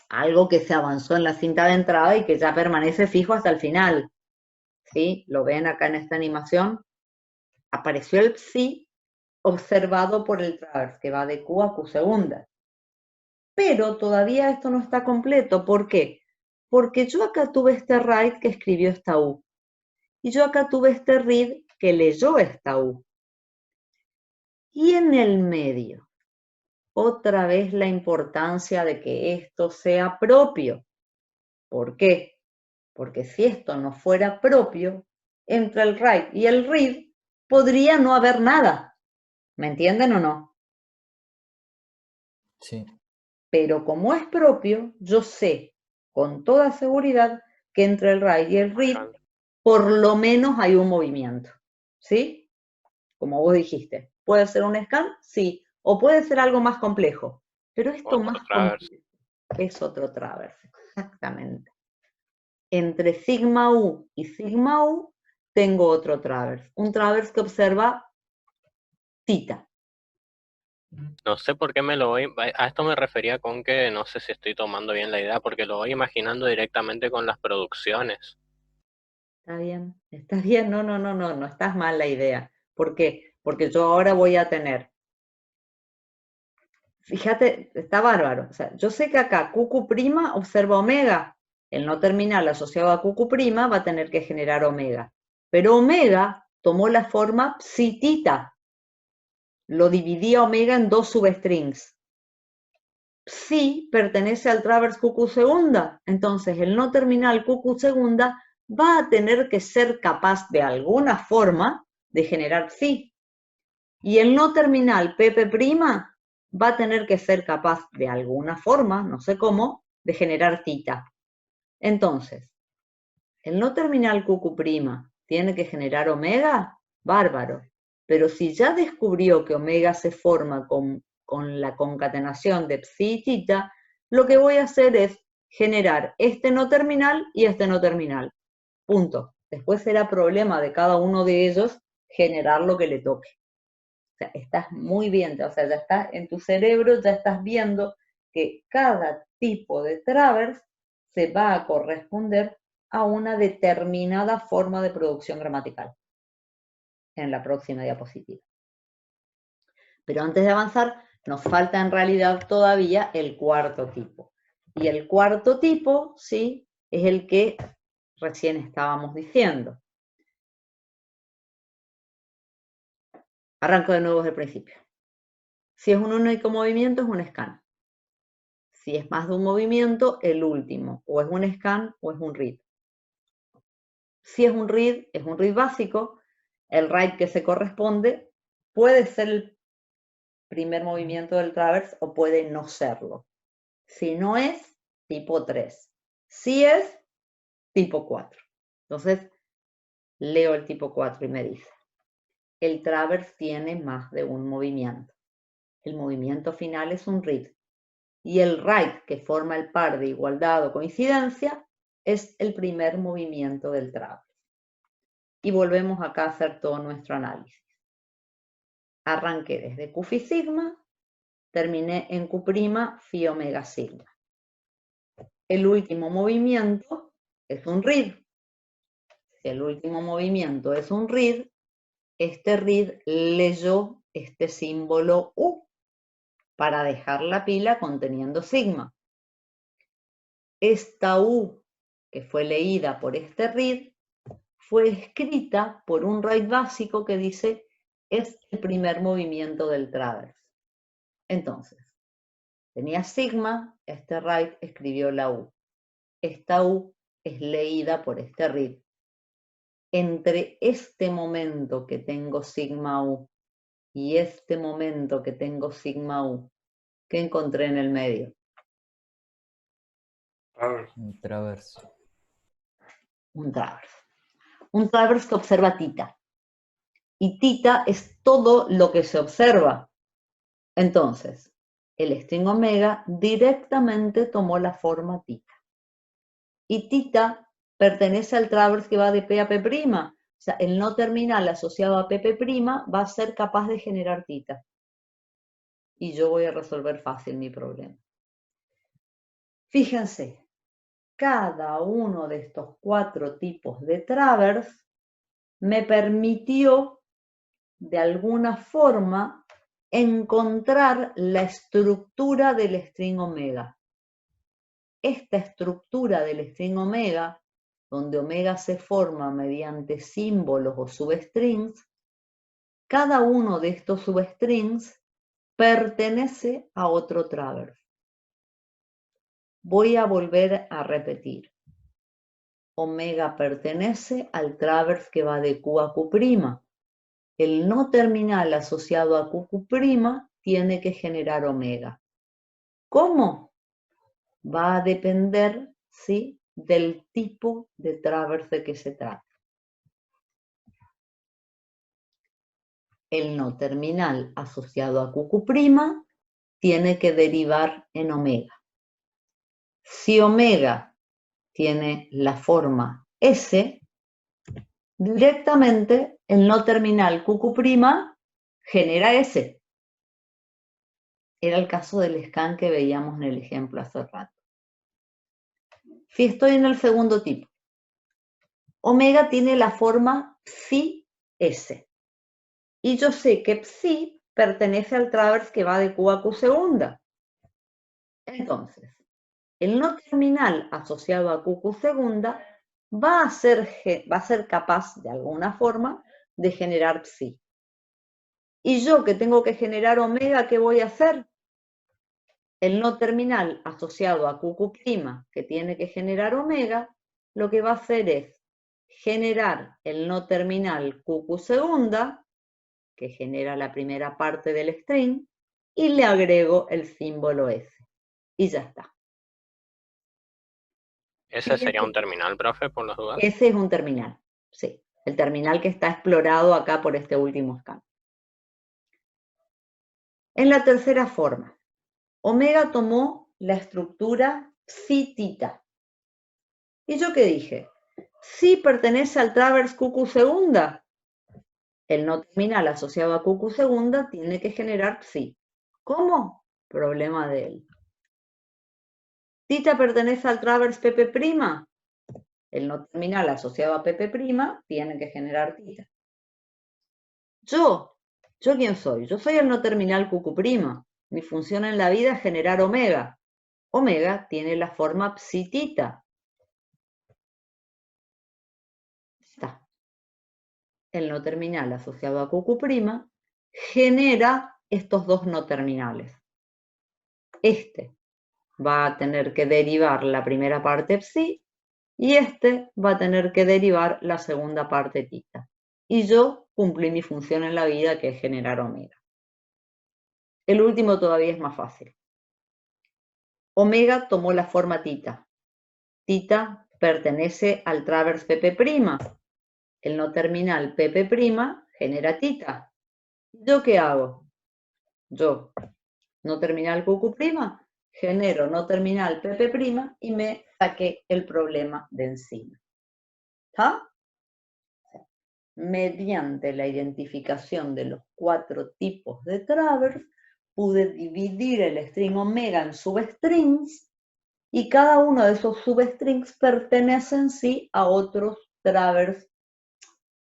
[SPEAKER 1] algo que se avanzó en la cinta de entrada y que ya permanece fijo hasta el final, ¿sí? ¿Lo ven acá en esta animación? Apareció el psi observado por el traverse, que va de Q a Q segunda. Pero todavía esto no está completo. ¿Por qué? Porque yo acá tuve este write que escribió esta U. Y yo acá tuve este read que leyó esta U. Y en el medio, otra vez la importancia de que esto sea propio. ¿Por qué? Porque si esto no fuera propio, entre el write y el read podría no haber nada. ¿Me entienden o no?
[SPEAKER 7] Sí.
[SPEAKER 1] Pero como es propio, yo sé con toda seguridad que entre el write y el read por lo menos hay un movimiento, ¿sí? Como vos dijiste, ¿puede ser un scan? Sí, o puede ser algo más complejo, pero esto
[SPEAKER 6] Otro
[SPEAKER 1] más
[SPEAKER 6] traverse.
[SPEAKER 1] complejo es otro traverse, exactamente. Entre sigma U y sigma U tengo otro traverse. Un traverse que observa tita.
[SPEAKER 6] No sé por qué me lo voy, a esto me refería con que no sé si estoy tomando bien la idea, porque lo voy imaginando directamente con las producciones.
[SPEAKER 1] Está bien, no estás mal la idea. ¿Por qué? Porque yo ahora voy a tener, fíjate, está bárbaro. O sea, yo sé que acá QQ' observa omega. El no terminal asociado a QQ' va a tener que generar omega. Pero omega tomó la forma psi-tita. Lo dividí a omega en dos substrings. Psi pertenece al traverse QQ segunda. Entonces, el no terminal QQ segunda va a tener que ser capaz de alguna forma de generar psi. Y el no terminal PP' va a tener que ser capaz de alguna forma, no sé cómo, de generar tita. Entonces, el no terminal QQ' tiene que generar omega, bárbaro. Pero si ya descubrió que omega se forma con la concatenación de psi y tita, lo que voy a hacer es generar este no terminal y este no terminal. Punto. Después será problema de cada uno de ellos generar lo que le toque. O sea, estás muy bien, o sea, ya estás en tu cerebro, ya estás viendo que cada tipo de traverse se va a corresponder a una determinada forma de producción gramatical. En la próxima diapositiva. Pero antes de avanzar, nos falta en realidad todavía el cuarto tipo. Y el cuarto tipo, sí, es el que recién estábamos diciendo. Arranco de nuevo desde el principio. Si es un único movimiento, es un scan. Si es más de un movimiento, el último. O es un scan o es un read. Si es un read básico. El write que se corresponde puede ser el primer movimiento del traverse o puede no serlo. Si no es, tipo 3. Si es, tipo 4. Entonces, leo el tipo 4 y me dice, el traverse tiene más de un movimiento. El movimiento final es un read. Y el write, que forma el par de igualdad o coincidencia, es el primer movimiento del traverse. Y volvemos acá a hacer todo nuestro análisis. Arranqué desde Q phi sigma, terminé en Q' phi omega sigma. El último movimiento es un read. Si el último movimiento es un read, este read leyó este símbolo U para dejar la pila conteniendo sigma. Esta U que fue leída por este read fue escrita por un write básico que dice es el primer movimiento del traverse. Entonces, tenía sigma, este write escribió la U. Esta U es leída por este read. Entre este momento que tengo sigma U y este momento que tengo sigma U, ¿qué encontré en el medio?
[SPEAKER 7] Un traverse.
[SPEAKER 1] Un traverse. Un traverse que observa tita. Y tita es todo lo que se observa. Entonces, el string omega directamente tomó la forma tita. Y tita pertenece al traverse que va de P a P'. O sea, el no terminal asociado a PP' va a ser capaz de generar tita. Y yo voy a resolver fácil mi problema. Fíjense, cada uno de estos 4 tipos de traverse me permitió de alguna forma encontrar la estructura del string omega. Esta estructura del string omega, donde omega se forma mediante símbolos o substrings, cada uno de estos substrings pertenece a otro traverse. Voy a volver a repetir. Omega pertenece al traverse que va de Q a Q'. El no terminal asociado a QQ' tiene que generar omega. ¿Cómo? Va a depender, ¿sí?, del tipo de traverse que se trata. El no terminal asociado a QQ' tiene que derivar en omega. Si omega tiene la forma S, directamente el no terminal QQ' genera S. Era el caso del scan que veíamos en el ejemplo hace rato. Si estoy en el segundo tipo, omega tiene la forma psi-S. Y yo sé que psi pertenece al travers que va de Q a Q segunda. Entonces, el no terminal asociado a QQ segunda va a ser capaz de alguna forma de generar psi. Y yo que tengo que generar omega, ¿qué voy a hacer? El no terminal asociado a QQ' que tiene que generar omega, lo que va a hacer es generar el no terminal QQ segunda, que genera la primera parte del string, y le agrego el símbolo S. Y ya está.
[SPEAKER 6] ¿Ese sería un terminal, profe, por las dudas?
[SPEAKER 1] Ese es un terminal, sí. El terminal que está explorado acá por este último scan. En la tercera forma, omega tomó la estructura psi-tita. ¿Y yo qué dije? Si pertenece al travers QQ segunda, el no terminal asociado a QQ segunda tiene que generar psi. ¿Cómo? Problema de él. Tita pertenece al travers PP', el no terminal asociado a PP' tiene que generar tita. ¿Yo quién soy? Yo soy el no terminal QQ'. Mi función en la vida es generar omega. Omega tiene la forma psi-tita. Está. El no terminal asociado a QQ' genera estos dos no terminales. Este va a tener que derivar la primera parte psi y este va a tener que derivar la segunda parte tita. Y yo cumplí mi función en la vida, que es generar omega. El último todavía es más fácil. Omega tomó la forma tita. Tita pertenece al travers PP'. El no terminal PP' genera tita. ¿Yo qué hago? Yo, no terminal QQ', genero no terminal PP' y me saqué el problema de encima. ¿Está? Mediante la identificación de los 4 tipos de travers, pude dividir el string omega en substrings y cada uno de esos substrings pertenece en sí a otros travers.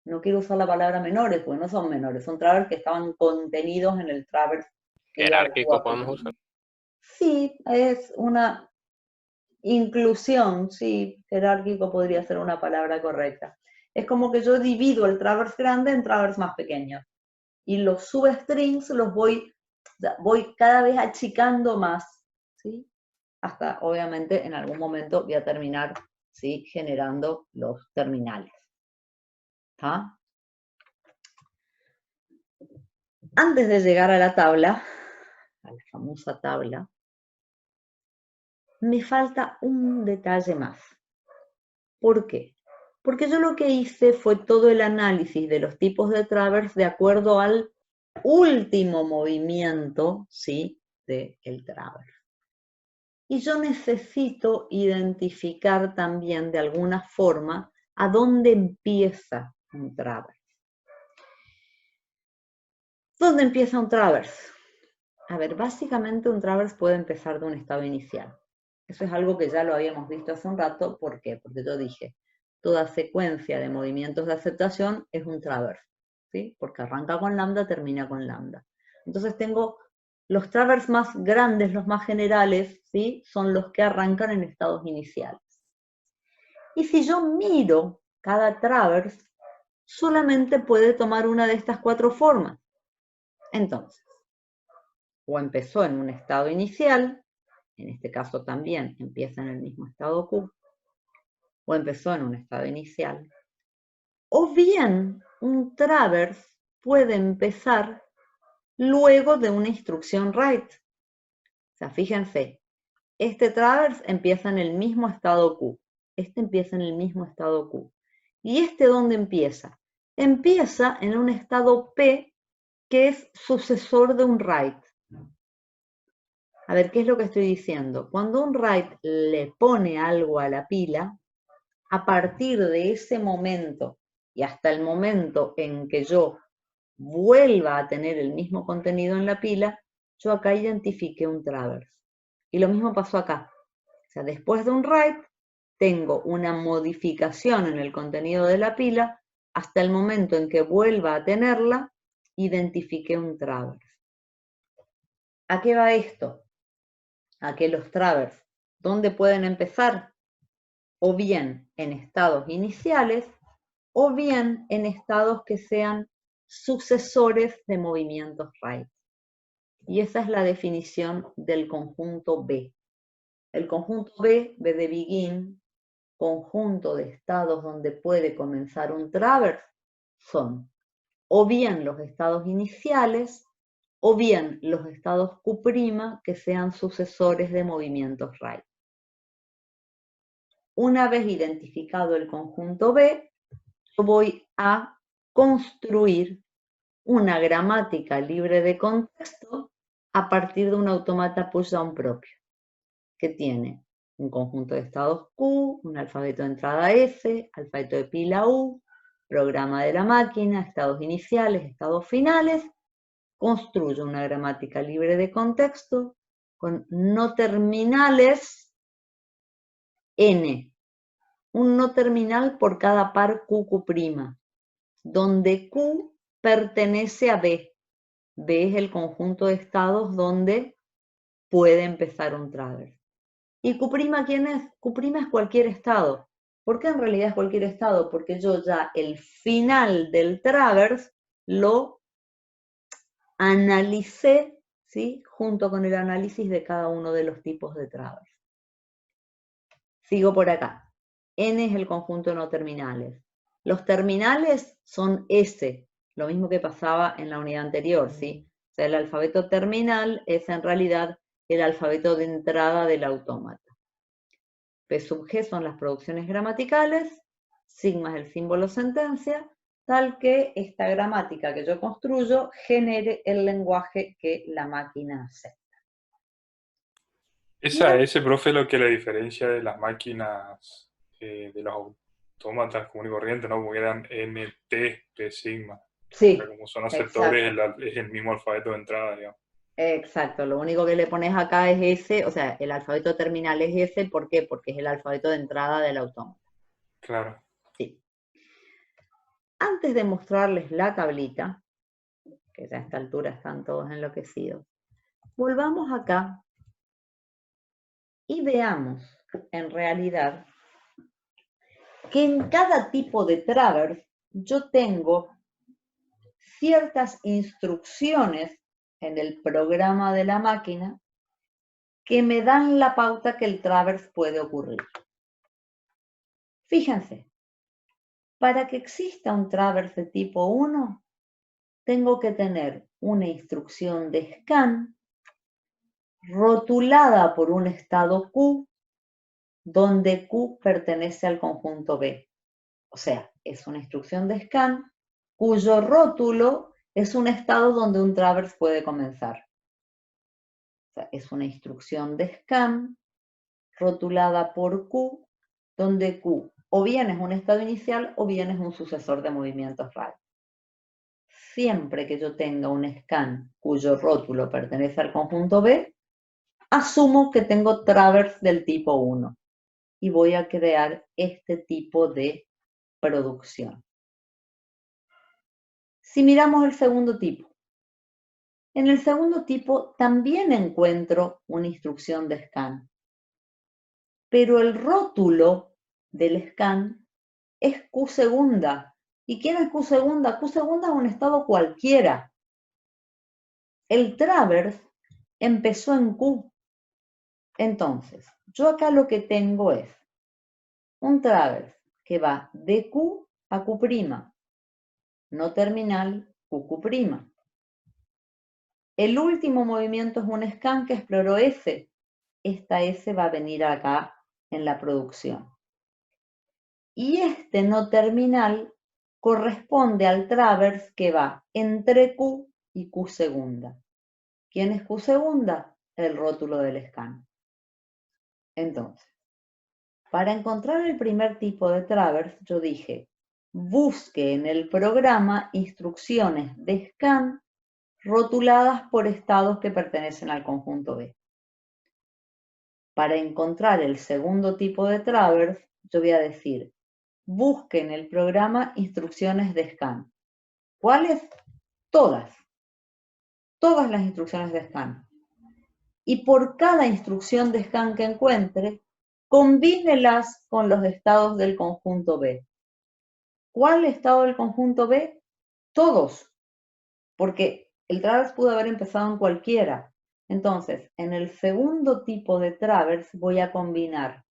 [SPEAKER 1] No quiero usar la palabra menores, porque no son menores, son travers que estaban contenidos en el travers
[SPEAKER 6] Jerárquico podemos usar.
[SPEAKER 1] Sí, es una inclusión, sí, jerárquico podría ser una palabra correcta. Es como que yo divido el travers grande en travers más pequeños. Y los substrings los voy cada vez achicando más, ¿sí? Hasta, obviamente, en algún momento voy a terminar, ¿sí?, generando los terminales. ¿Está? Antes de llegar a la tabla, a la famosa tabla, me falta un detalle más. ¿Por qué? Porque yo lo que hice fue todo el análisis de los tipos de travers de acuerdo al último movimiento, ¿sí?, del travers. Y yo necesito identificar también de alguna forma a dónde empieza un travers. ¿Dónde empieza un travers? A ver, básicamente un travers puede empezar de un estado inicial. Eso es algo que ya lo habíamos visto hace un rato. ¿Por qué? Porque yo dije, toda secuencia de movimientos de aceptación es un travers, ¿sí? Porque arranca con lambda, termina con lambda. Entonces tengo los travers más grandes, los más generales, ¿sí?, son los que arrancan en estados iniciales. Y si yo miro cada travers, solamente puede tomar una de estas 4 formas. Entonces, o empezó en un estado inicial, en este caso también empieza en el mismo estado Q, o empezó en un estado inicial, o bien un travers puede empezar luego de una instrucción write. O sea, fíjense, este travers empieza en el mismo estado Q, este empieza en el mismo estado Q, y este ¿dónde empieza? Empieza en un estado P, que es sucesor de un write. A ver, ¿qué es lo que estoy diciendo? Cuando un write le pone algo a la pila, a partir de ese momento y hasta el momento en que yo vuelva a tener el mismo contenido en la pila, yo acá identifiqué un traverse. Y lo mismo pasó acá. O sea, después de un write, tengo una modificación en el contenido de la pila, hasta el momento en que vuelva a tenerla, identifiqué un traverse. ¿A qué va esto? A que los traverse, ¿dónde pueden empezar? O bien en estados iniciales, o bien en estados que sean sucesores de movimientos write. Y esa es la definición del conjunto B. El conjunto B de begin, conjunto de estados donde puede comenzar un traverse, son o bien los estados iniciales, o bien los estados Q' que sean sucesores de movimientos write. Una vez identificado el conjunto B, yo voy a construir una gramática libre de contexto a partir de un automata pushdown propio, que tiene un conjunto de estados Q, un alfabeto de entrada S, alfabeto de pila U, programa de la máquina, estados iniciales, estados finales. Construyo una gramática libre de contexto con no terminales N, un no terminal por cada par QQ', donde Q pertenece a B. B es el conjunto de estados donde puede empezar un traverse. ¿Y Q' quién es? Q' es cualquier estado. ¿Por qué en realidad es cualquier estado? Porque yo ya el final del traverse lo analicé, ¿sí?, junto con el análisis de cada uno de los tipos de traverse. Sigo por acá. N es el conjunto de no terminales. Los terminales son S, lo mismo que pasaba en la unidad anterior, ¿sí? O sea, el alfabeto terminal es en realidad el alfabeto de entrada del autómata. P sub G son las producciones gramaticales, sigma es el símbolo sentencia, tal que esta gramática que yo construyo genere el lenguaje que la máquina acepta.
[SPEAKER 5] Ese, profe, es lo que la diferencia de las máquinas de los autómatas común y corriente, ¿no? Porque eran NT, P sigma.
[SPEAKER 1] Sí,
[SPEAKER 5] o sea, como son aceptores, es el mismo alfabeto de entrada, digamos.
[SPEAKER 1] Exacto, lo único que le pones acá es S, o sea, el alfabeto terminal es S, ¿por qué? Porque es el alfabeto de entrada del autómata.
[SPEAKER 5] Claro.
[SPEAKER 1] Sí. Antes de mostrarles la tablita, que ya a esta altura están todos enloquecidos, volvamos acá y veamos, en realidad, que en cada tipo de traverse yo tengo ciertas instrucciones en el programa de la máquina que me dan la pauta que el traverse puede ocurrir. Fíjense, para que exista un traverse de tipo 1, tengo que tener una instrucción de scan rotulada por un estado Q, donde Q pertenece al conjunto B. O sea, es una instrucción de scan cuyo rótulo es un estado donde un traverse puede comenzar. O sea, es una instrucción de scan rotulada por Q, donde Q o bien es un estado inicial o bien es un sucesor de movimientos write. Siempre que yo tenga un scan cuyo rótulo pertenece al conjunto B, asumo que tengo traverse del tipo 1 y voy a crear este tipo de producción. Si miramos el segundo tipo, en el segundo tipo también encuentro una instrucción de scan, pero el rótulo del scan es Q segunda. ¿Y quién es Q segunda? Q segunda es un estado cualquiera. El traverse empezó en Q. Entonces, yo acá lo que tengo es un traverse que va de Q a Q', no terminal QQ'. El último movimiento es un scan que exploró S. Esta S va a venir acá en la producción. Y este no terminal corresponde al traverse que va entre Q y Q segunda. ¿Quién es Q segunda? El rótulo del scan. Entonces, para encontrar el primer tipo de traverse, yo dije, busque en el programa instrucciones de scan rotuladas por estados que pertenecen al conjunto B. Para encontrar el segundo tipo de traverse, yo voy a decir, busque en el programa instrucciones de scan. ¿Cuáles? Todas. Todas las instrucciones de scan. Y por cada instrucción de scan que encuentre, combínelas con los estados del conjunto B. ¿Cuál estado del conjunto B? Todos. Porque el traverse pudo haber empezado en cualquiera. Entonces, en el segundo tipo de traverse voy a combinar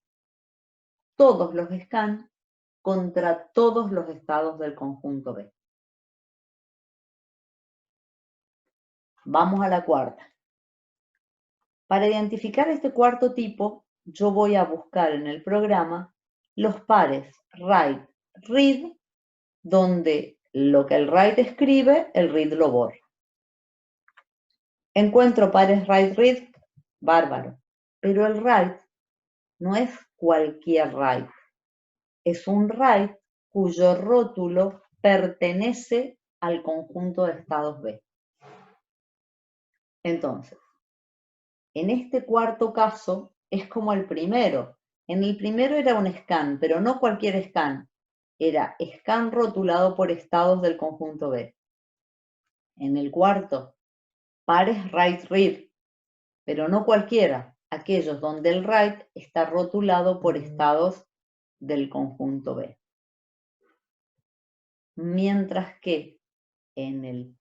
[SPEAKER 1] todos los scan contra todos los estados del conjunto B. Vamos a la cuarta. Para identificar este cuarto tipo, yo voy a buscar en el programa los pares write-read, donde lo que el write escribe, el read lo borra. Encuentro pares write-read, bárbaro. Pero el write no es cualquier write. Es un write cuyo rótulo pertenece al conjunto de estados B. Entonces, en este cuarto caso es como el primero. En el primero era un scan, pero no cualquier scan. Era scan rotulado por estados del conjunto B. En el cuarto, pares write-read, pero no cualquiera, aquellos donde el write está rotulado por estados del conjunto B. Mientras que en el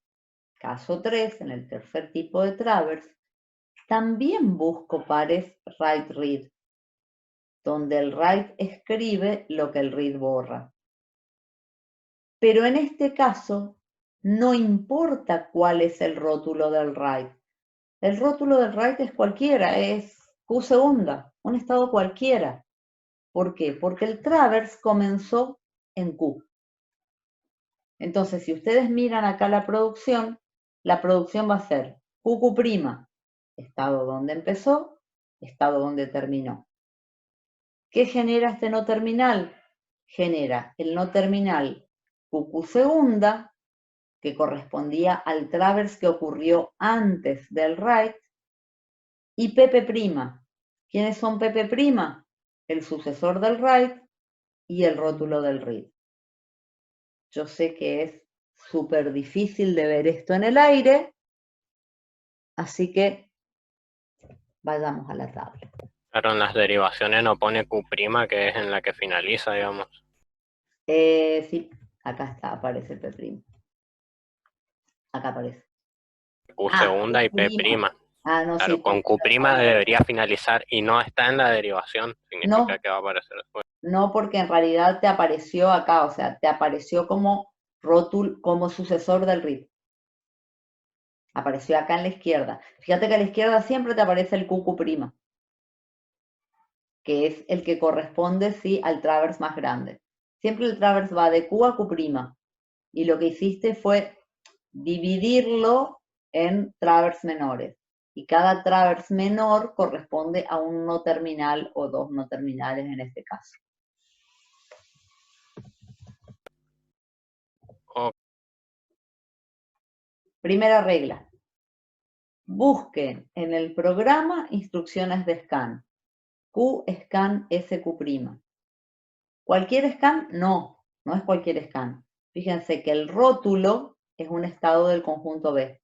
[SPEAKER 1] caso 3, en el tercer tipo de traverse, también busco pares write-read, donde el write escribe lo que el read borra. Pero en este caso, no importa cuál es el rótulo del write. El rótulo del write es cualquiera, es Q segunda, un estado cualquiera. ¿Por qué? Porque el traverse comenzó en Q. Entonces, si ustedes miran acá la producción va a ser QQ', estado donde empezó, estado donde terminó. ¿Qué genera este no terminal? Genera el no terminal QQ segunda, que correspondía al traverse que ocurrió antes del write, y PP'. ¿Quiénes son PP'? El sucesor del write y el rótulo del read. Yo sé que es súper difícil de ver esto en el aire, así que vayamos a la tabla.
[SPEAKER 6] Claro, en las derivaciones no pone Q', que es en la que finaliza, digamos.
[SPEAKER 1] Sí, acá está, aparece P'. Acá aparece.
[SPEAKER 6] Q segunda y P'.
[SPEAKER 1] No,
[SPEAKER 6] Claro,
[SPEAKER 1] sí,
[SPEAKER 6] con Q' debería finalizar y no está en la derivación, significa que va a aparecer después.
[SPEAKER 1] No, porque en realidad te apareció acá, o sea, te apareció como rótulo, como sucesor del read. Apareció acá en la izquierda. Fíjate que a la izquierda siempre te aparece el QQ', que es el que corresponde, sí, al traverse más grande. Siempre el traverse va de Q a Q', y lo que hiciste fue dividirlo en traverse menores. Y cada traverse menor corresponde a un no terminal o dos no terminales en este caso. Primera regla. Busquen en el programa instrucciones de scan. Q scan SQ'. ¿Cualquier scan? No, no es cualquier scan. Fíjense que el rótulo es un estado del conjunto B.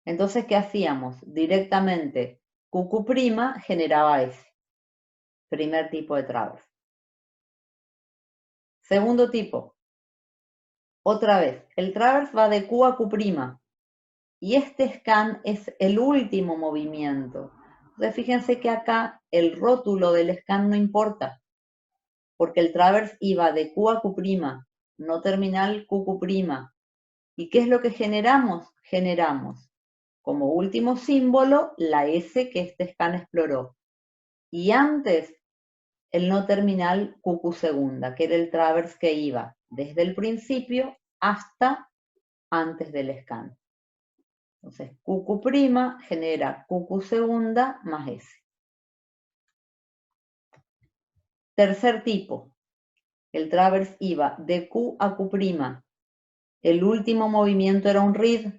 [SPEAKER 1] Entonces, ¿qué hacíamos? Directamente QQ' generaba S. Primer tipo de traverse. Segundo tipo. Otra vez, el traverse va de Q a Q'. Y este scan es el último movimiento. Entonces, fíjense que acá el rótulo del scan no importa, porque el traverse iba de Q a Q', no terminal QQ'. ¿Y qué es lo que generamos? Generamos como último símbolo la S que este scan exploró. Y antes, el no terminal QQ segunda, que era el traverse que iba desde el principio hasta antes del scan. Entonces, QQ' genera QQ segunda más S. Tercer tipo. el traverse iba de Q a Q'. El último movimiento era un read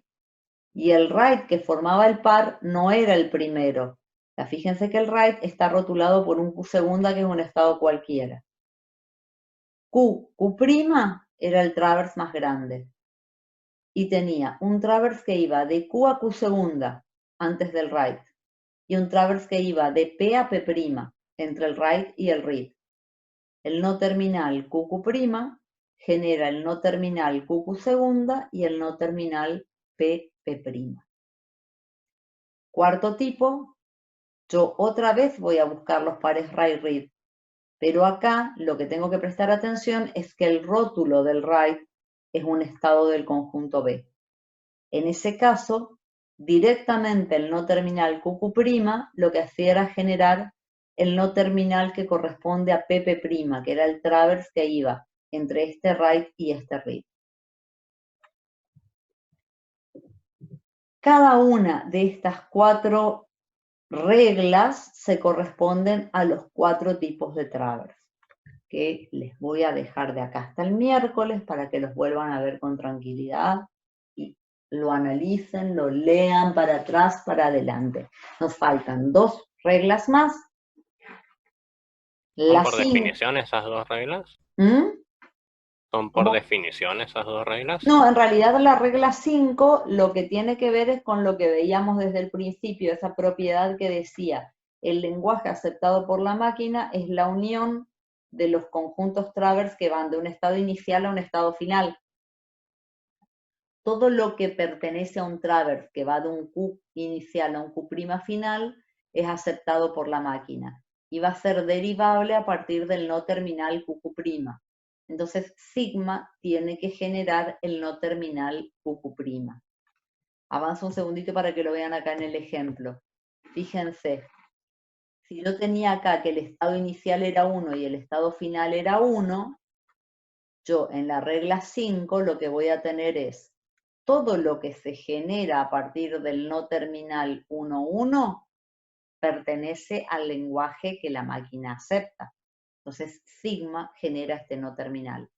[SPEAKER 1] y el write que formaba el par no era el primero. Ya fíjense que el write está rotulado por un Q segunda que es un estado cualquiera. Q', Q' era el traverse más grande. Y tenía un traverse que iba de Q a Q segunda antes del write. Y un traverse que iba de P a P', entre el write y el read. El no terminal QQ' genera el no terminal QQ segunda y el no terminal PP'. Cuarto tipo, yo otra vez voy a buscar los pares write-read, pero acá lo que tengo que prestar atención es que el rótulo del write es un estado del conjunto B. En ese caso, directamente el no terminal QQ' lo que hacía era generar el no terminal que corresponde a PP', que era el traverse que iba entre este write y este read. Cada una de estas 4 reglas se corresponden a los 4 tipos de traverse, que les voy a dejar de acá hasta el miércoles para que los vuelvan a ver con tranquilidad y lo analicen, lo lean para atrás, para adelante. Nos faltan 2 reglas más.
[SPEAKER 6] ¿Son por definición esas 2 reglas? ¿Son por
[SPEAKER 1] ¿Cómo?
[SPEAKER 6] definición esas 2 reglas?
[SPEAKER 1] No, en realidad la regla 5 lo que tiene que ver es con lo que veíamos desde el principio, esa propiedad que decía, el lenguaje aceptado por la máquina es la unión de los conjuntos traverse que van de un estado inicial a un estado final. Todo lo que pertenece a un traverse que va de un Q inicial a un Q' final es aceptado por la máquina y va a ser derivable a partir del no terminal QQ'. Entonces, sigma tiene que generar el no terminal QQ'. Avanzo un segundito para que lo vean acá en el ejemplo. Fíjense, si yo tenía acá que el estado inicial era 1 y el estado final era 1, yo en la regla 5 lo que voy a tener es todo lo que se genera a partir del no terminal 1, 1 pertenece al lenguaje que la máquina acepta. Entonces, sigma genera este no terminal.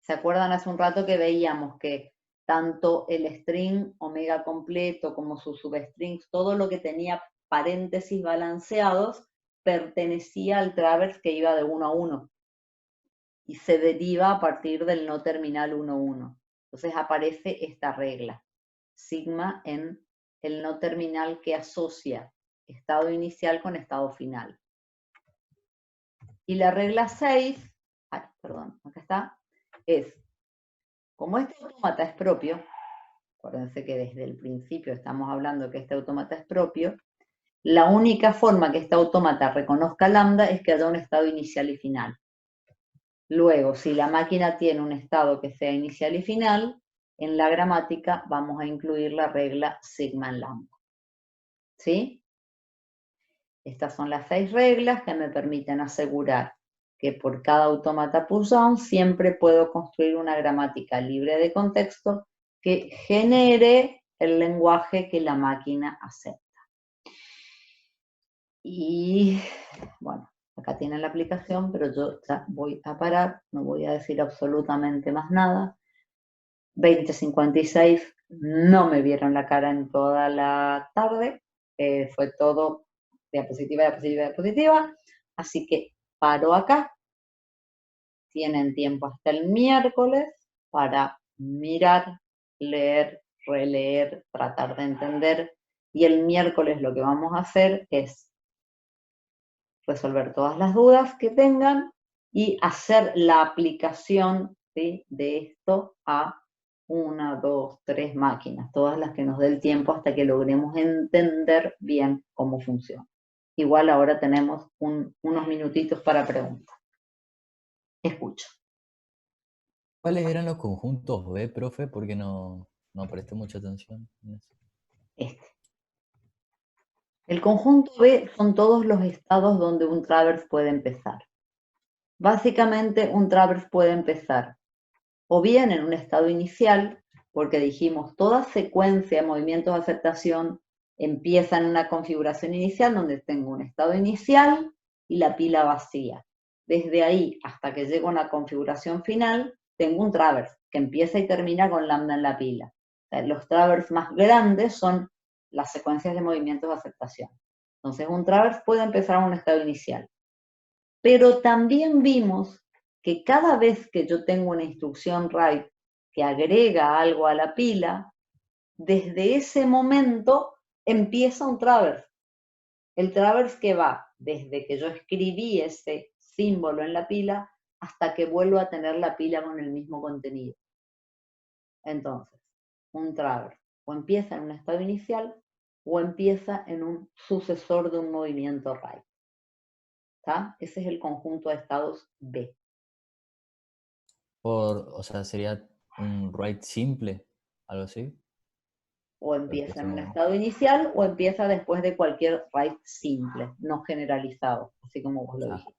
[SPEAKER 1] ¿Se acuerdan hace un rato que veíamos que tanto el string omega completo como sus substrings, todo lo que tenía paréntesis balanceados, pertenecía al traverse que iba de 1 a 1 y se deriva a partir del no terminal 1, 1. Entonces aparece esta regla, sigma en el no terminal que asocia estado inicial con estado final. Y la regla 6, perdón, acá está, es, como este autómata es propio, acuérdense que desde el principio estamos hablando que este autómata es propio, la única forma que este autómata reconozca lambda es que haya un estado inicial y final. Luego, si la máquina tiene un estado que sea inicial y final, en la gramática vamos a incluir la regla sigma en lambda. ¿Sí? Estas son las 6 reglas que me permiten asegurar que por cada autómata push-down siempre puedo construir una gramática libre de contexto que genere el lenguaje que la máquina acepta. Y bueno, acá tienen la aplicación, pero yo ya voy a parar, no voy a decir absolutamente más nada. 20:56, no me vieron la cara en toda la tarde, fue todo diapositiva, diapositiva, diapositiva, así que paro acá. Tienen tiempo hasta el miércoles para mirar, leer, releer, tratar de entender, y el miércoles lo que vamos a hacer es resolver todas las dudas que tengan y hacer la aplicación, ¿sí?, de esto a 1, 2, 3 máquinas, todas las que nos dé el tiempo hasta que logremos entender bien cómo funciona. Igual ahora tenemos unos minutitos para preguntas. Escucho.
[SPEAKER 7] ¿Cuáles eran los conjuntos B, profe? Porque no presté mucha atención en eso.
[SPEAKER 1] El conjunto B son todos los estados donde un traverse puede empezar. Básicamente un traverse puede empezar o bien en un estado inicial, porque dijimos toda secuencia de movimientos de aceptación empieza en una configuración inicial donde tengo un estado inicial y la pila vacía. desde ahí hasta que llego a una configuración final, tengo un traverse que empieza y termina con lambda en la pila. O sea, los traverse más grandes son las secuencias de movimientos de aceptación. Entonces, un traverse puede empezar en un estado inicial. Pero también vimos que cada vez que yo tengo una instrucción write que agrega algo a la pila, desde ese momento empieza un traverse. El traverse que va desde que yo escribí ese símbolo en la pila hasta que vuelvo a tener la pila con el mismo contenido. Entonces, un traverse o empieza en un estado inicial o empieza en un sucesor de un movimiento write. ¿Está? Ese es el conjunto de estados B.
[SPEAKER 7] O sea, sería un write simple, algo así.
[SPEAKER 1] O empieza en un estado inicial o empieza después de cualquier write simple, no generalizado, así como vos lo dijiste.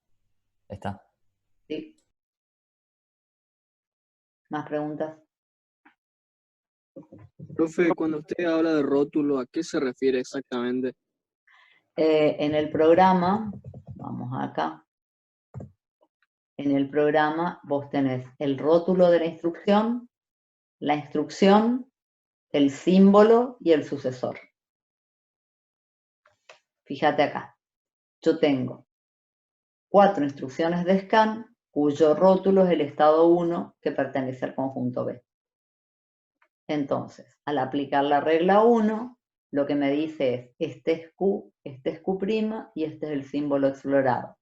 [SPEAKER 7] Está.
[SPEAKER 1] ¿Sí? ¿Más preguntas?
[SPEAKER 8] Profe, cuando usted habla de rótulo, ¿a qué se refiere exactamente?
[SPEAKER 1] En el programa, vamos acá, en el programa vos tenés el rótulo de la instrucción, el símbolo y el sucesor. Fíjate acá, yo tengo 4 instrucciones de scan cuyo rótulo es el estado 1 que pertenece al conjunto B. Entonces, al aplicar la regla 1, lo que me dice es, este es Q y este es el símbolo explorado.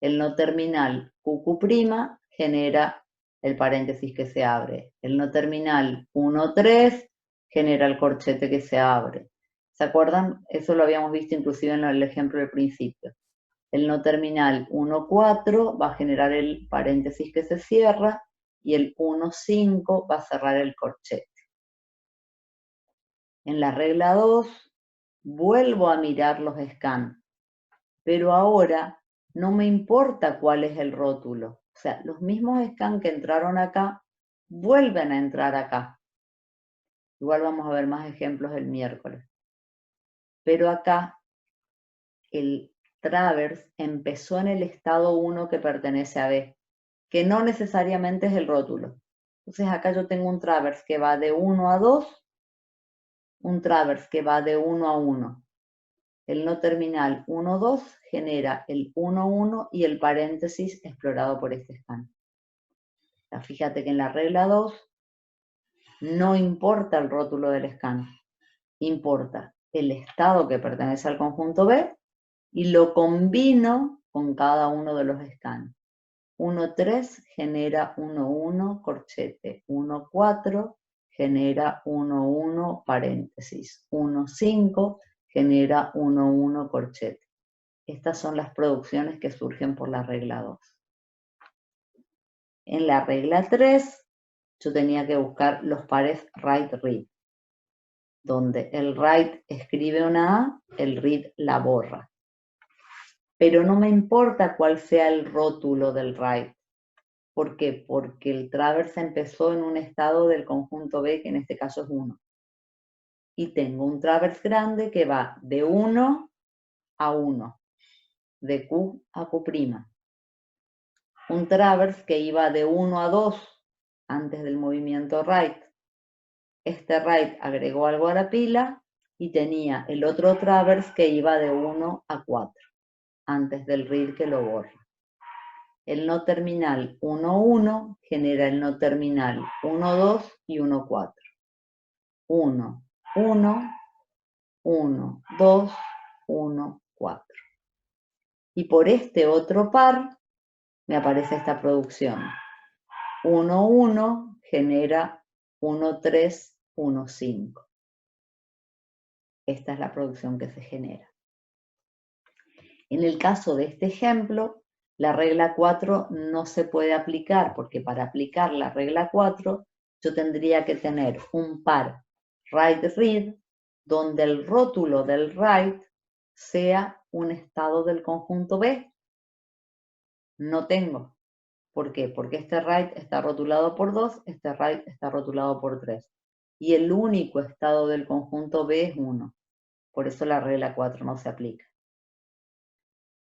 [SPEAKER 1] El no terminal QQ' genera el paréntesis que se abre. El no terminal 1,3 genera el corchete que se abre. ¿Se acuerdan? Eso lo habíamos visto inclusive en el ejemplo del principio. El no terminal 1,4 va a generar el paréntesis que se cierra y el 1,5 va a cerrar el corchete. En la regla 2 vuelvo a mirar los scans, pero ahora no me importa cuál es el rótulo. O sea, los mismos scans que entraron acá vuelven a entrar acá. Igual vamos a ver más ejemplos el miércoles. Pero acá el traverse empezó en el estado 1 que pertenece a B, que no necesariamente es el rótulo. Entonces acá yo tengo un traverse que va de 1 a 2, un traverse que va de 1 a 1. El no terminal 1,2 genera el 1,1 y el paréntesis explorado por este scan. Fíjate que en la regla 2 no importa el rótulo del scan, importa el estado que pertenece al conjunto B y lo combino con cada uno de los scans. 1,3 genera 1,1 corchete, 1,4 genera 1,1 paréntesis, 1,5 genera 1,1 corchete. Estas son las producciones que surgen por la regla 2. En la regla 3, yo tenía que buscar los pares write-read, donde el write escribe una A, el read la borra. Pero no me importa cuál sea el rótulo del write. ¿Por qué? Porque el traverse empezó en un estado del conjunto B, que en este caso es 1. Y tengo un traverse grande que va de 1 a 1, de Q a Q'. Un traverse que iba de 1 a 2 antes del movimiento write. Este write agregó algo a la pila y tenía el otro traverse que iba de 1 a 4 antes del read que lo borra. El no terminal 1,1 genera el no terminal 1,2 y 1,4. 1, 1, 1, 2, 1, 4. Y por este otro par me aparece esta producción. 1, 1 genera 1, 3, 1, 5. Esta es la producción que se genera. En el caso de este ejemplo, la regla 4 no se puede aplicar, porque para aplicar la regla 4 yo tendría que tener un par write-read donde el rótulo del write sea un estado del conjunto B. No tengo. ¿Por qué? Porque este write está rotulado por 2, este write está rotulado por 3. Y el único estado del conjunto B es 1. Por eso la regla 4 no se aplica.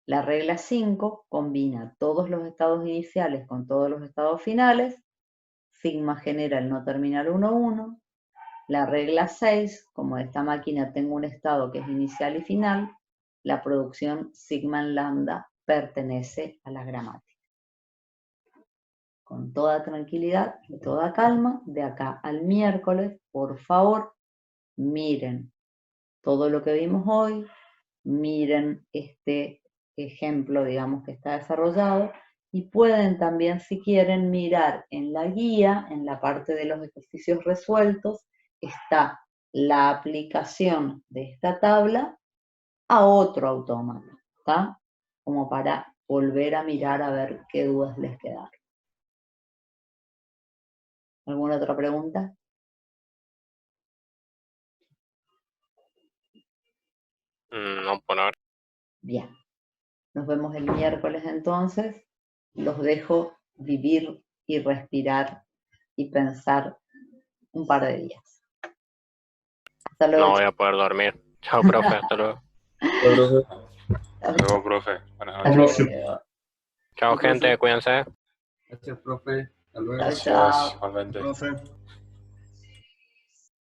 [SPEAKER 1] La regla 5 combina todos los estados iniciales con todos los estados finales. Sigma genera el no terminal 1, 1. La regla 6, como esta máquina tengo un estado que es inicial y final, la producción sigma en lambda pertenece a la gramática. Con toda tranquilidad y toda calma, de acá al miércoles, por favor, miren todo lo que vimos hoy, miren este ejemplo, digamos, que está desarrollado, y pueden también, si quieren, mirar en la guía, en la parte de los ejercicios resueltos, está la aplicación de esta tabla a otro autómata, ¿está? Como para volver a mirar a ver qué dudas les quedaron. ¿Alguna otra pregunta?
[SPEAKER 6] No, por ahora.
[SPEAKER 1] Bien. Nos vemos el miércoles entonces. Los dejo vivir y respirar y pensar un par de días. Hasta luego.
[SPEAKER 6] No voy a poder dormir. Chao, profe. Hasta luego.
[SPEAKER 5] Hasta luego, profe. Buenas
[SPEAKER 1] Hasta
[SPEAKER 5] noches.
[SPEAKER 1] luego.
[SPEAKER 6] Chao, gente. Cuídense.
[SPEAKER 3] Gracias, profe. Hasta luego.
[SPEAKER 1] Chao, chao.
[SPEAKER 5] Gracias, igualmente.
[SPEAKER 2] Profe.